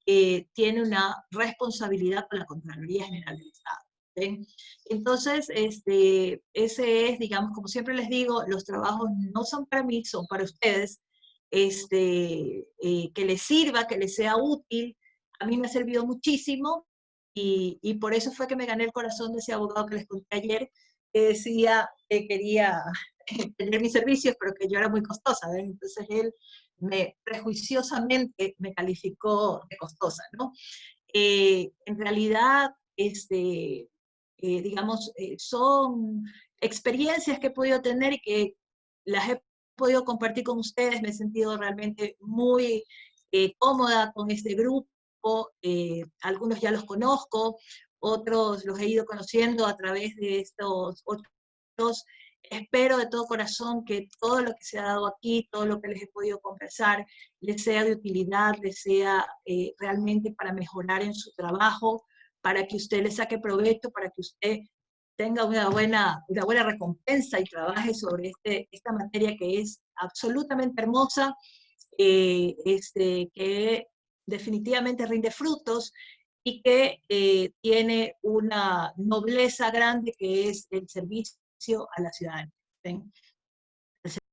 tiene una responsabilidad con la Contraloría General del Estado. ¿Sí? Entonces, ese es, digamos, como siempre les digo, los trabajos no son para mí, son para ustedes, que les sirva, que les sea útil. A mí me ha servido muchísimo y por eso fue que me gané el corazón de ese abogado que les conté ayer, que decía que quería tener mis servicios, pero que yo era muy costosa, ¿ven? Entonces él prejuiciosamente me calificó de costosa, ¿no? En realidad, digamos, son experiencias que he podido tener y que las he podido compartir con ustedes. Me he sentido realmente muy cómoda con este grupo. Algunos ya los conozco, otros los he ido conociendo a través de estos otros Espero de todo corazón que todo lo que se ha dado aquí, todo lo que les he podido conversar, les sea de utilidad, les sea realmente para mejorar en su trabajo, para que usted le saque provecho, para que usted tenga una buena recompensa y trabaje sobre esta materia que es absolutamente hermosa, que definitivamente rinde frutos y que tiene una nobleza grande que es el servicio a la ciudadanía. ¿Ven?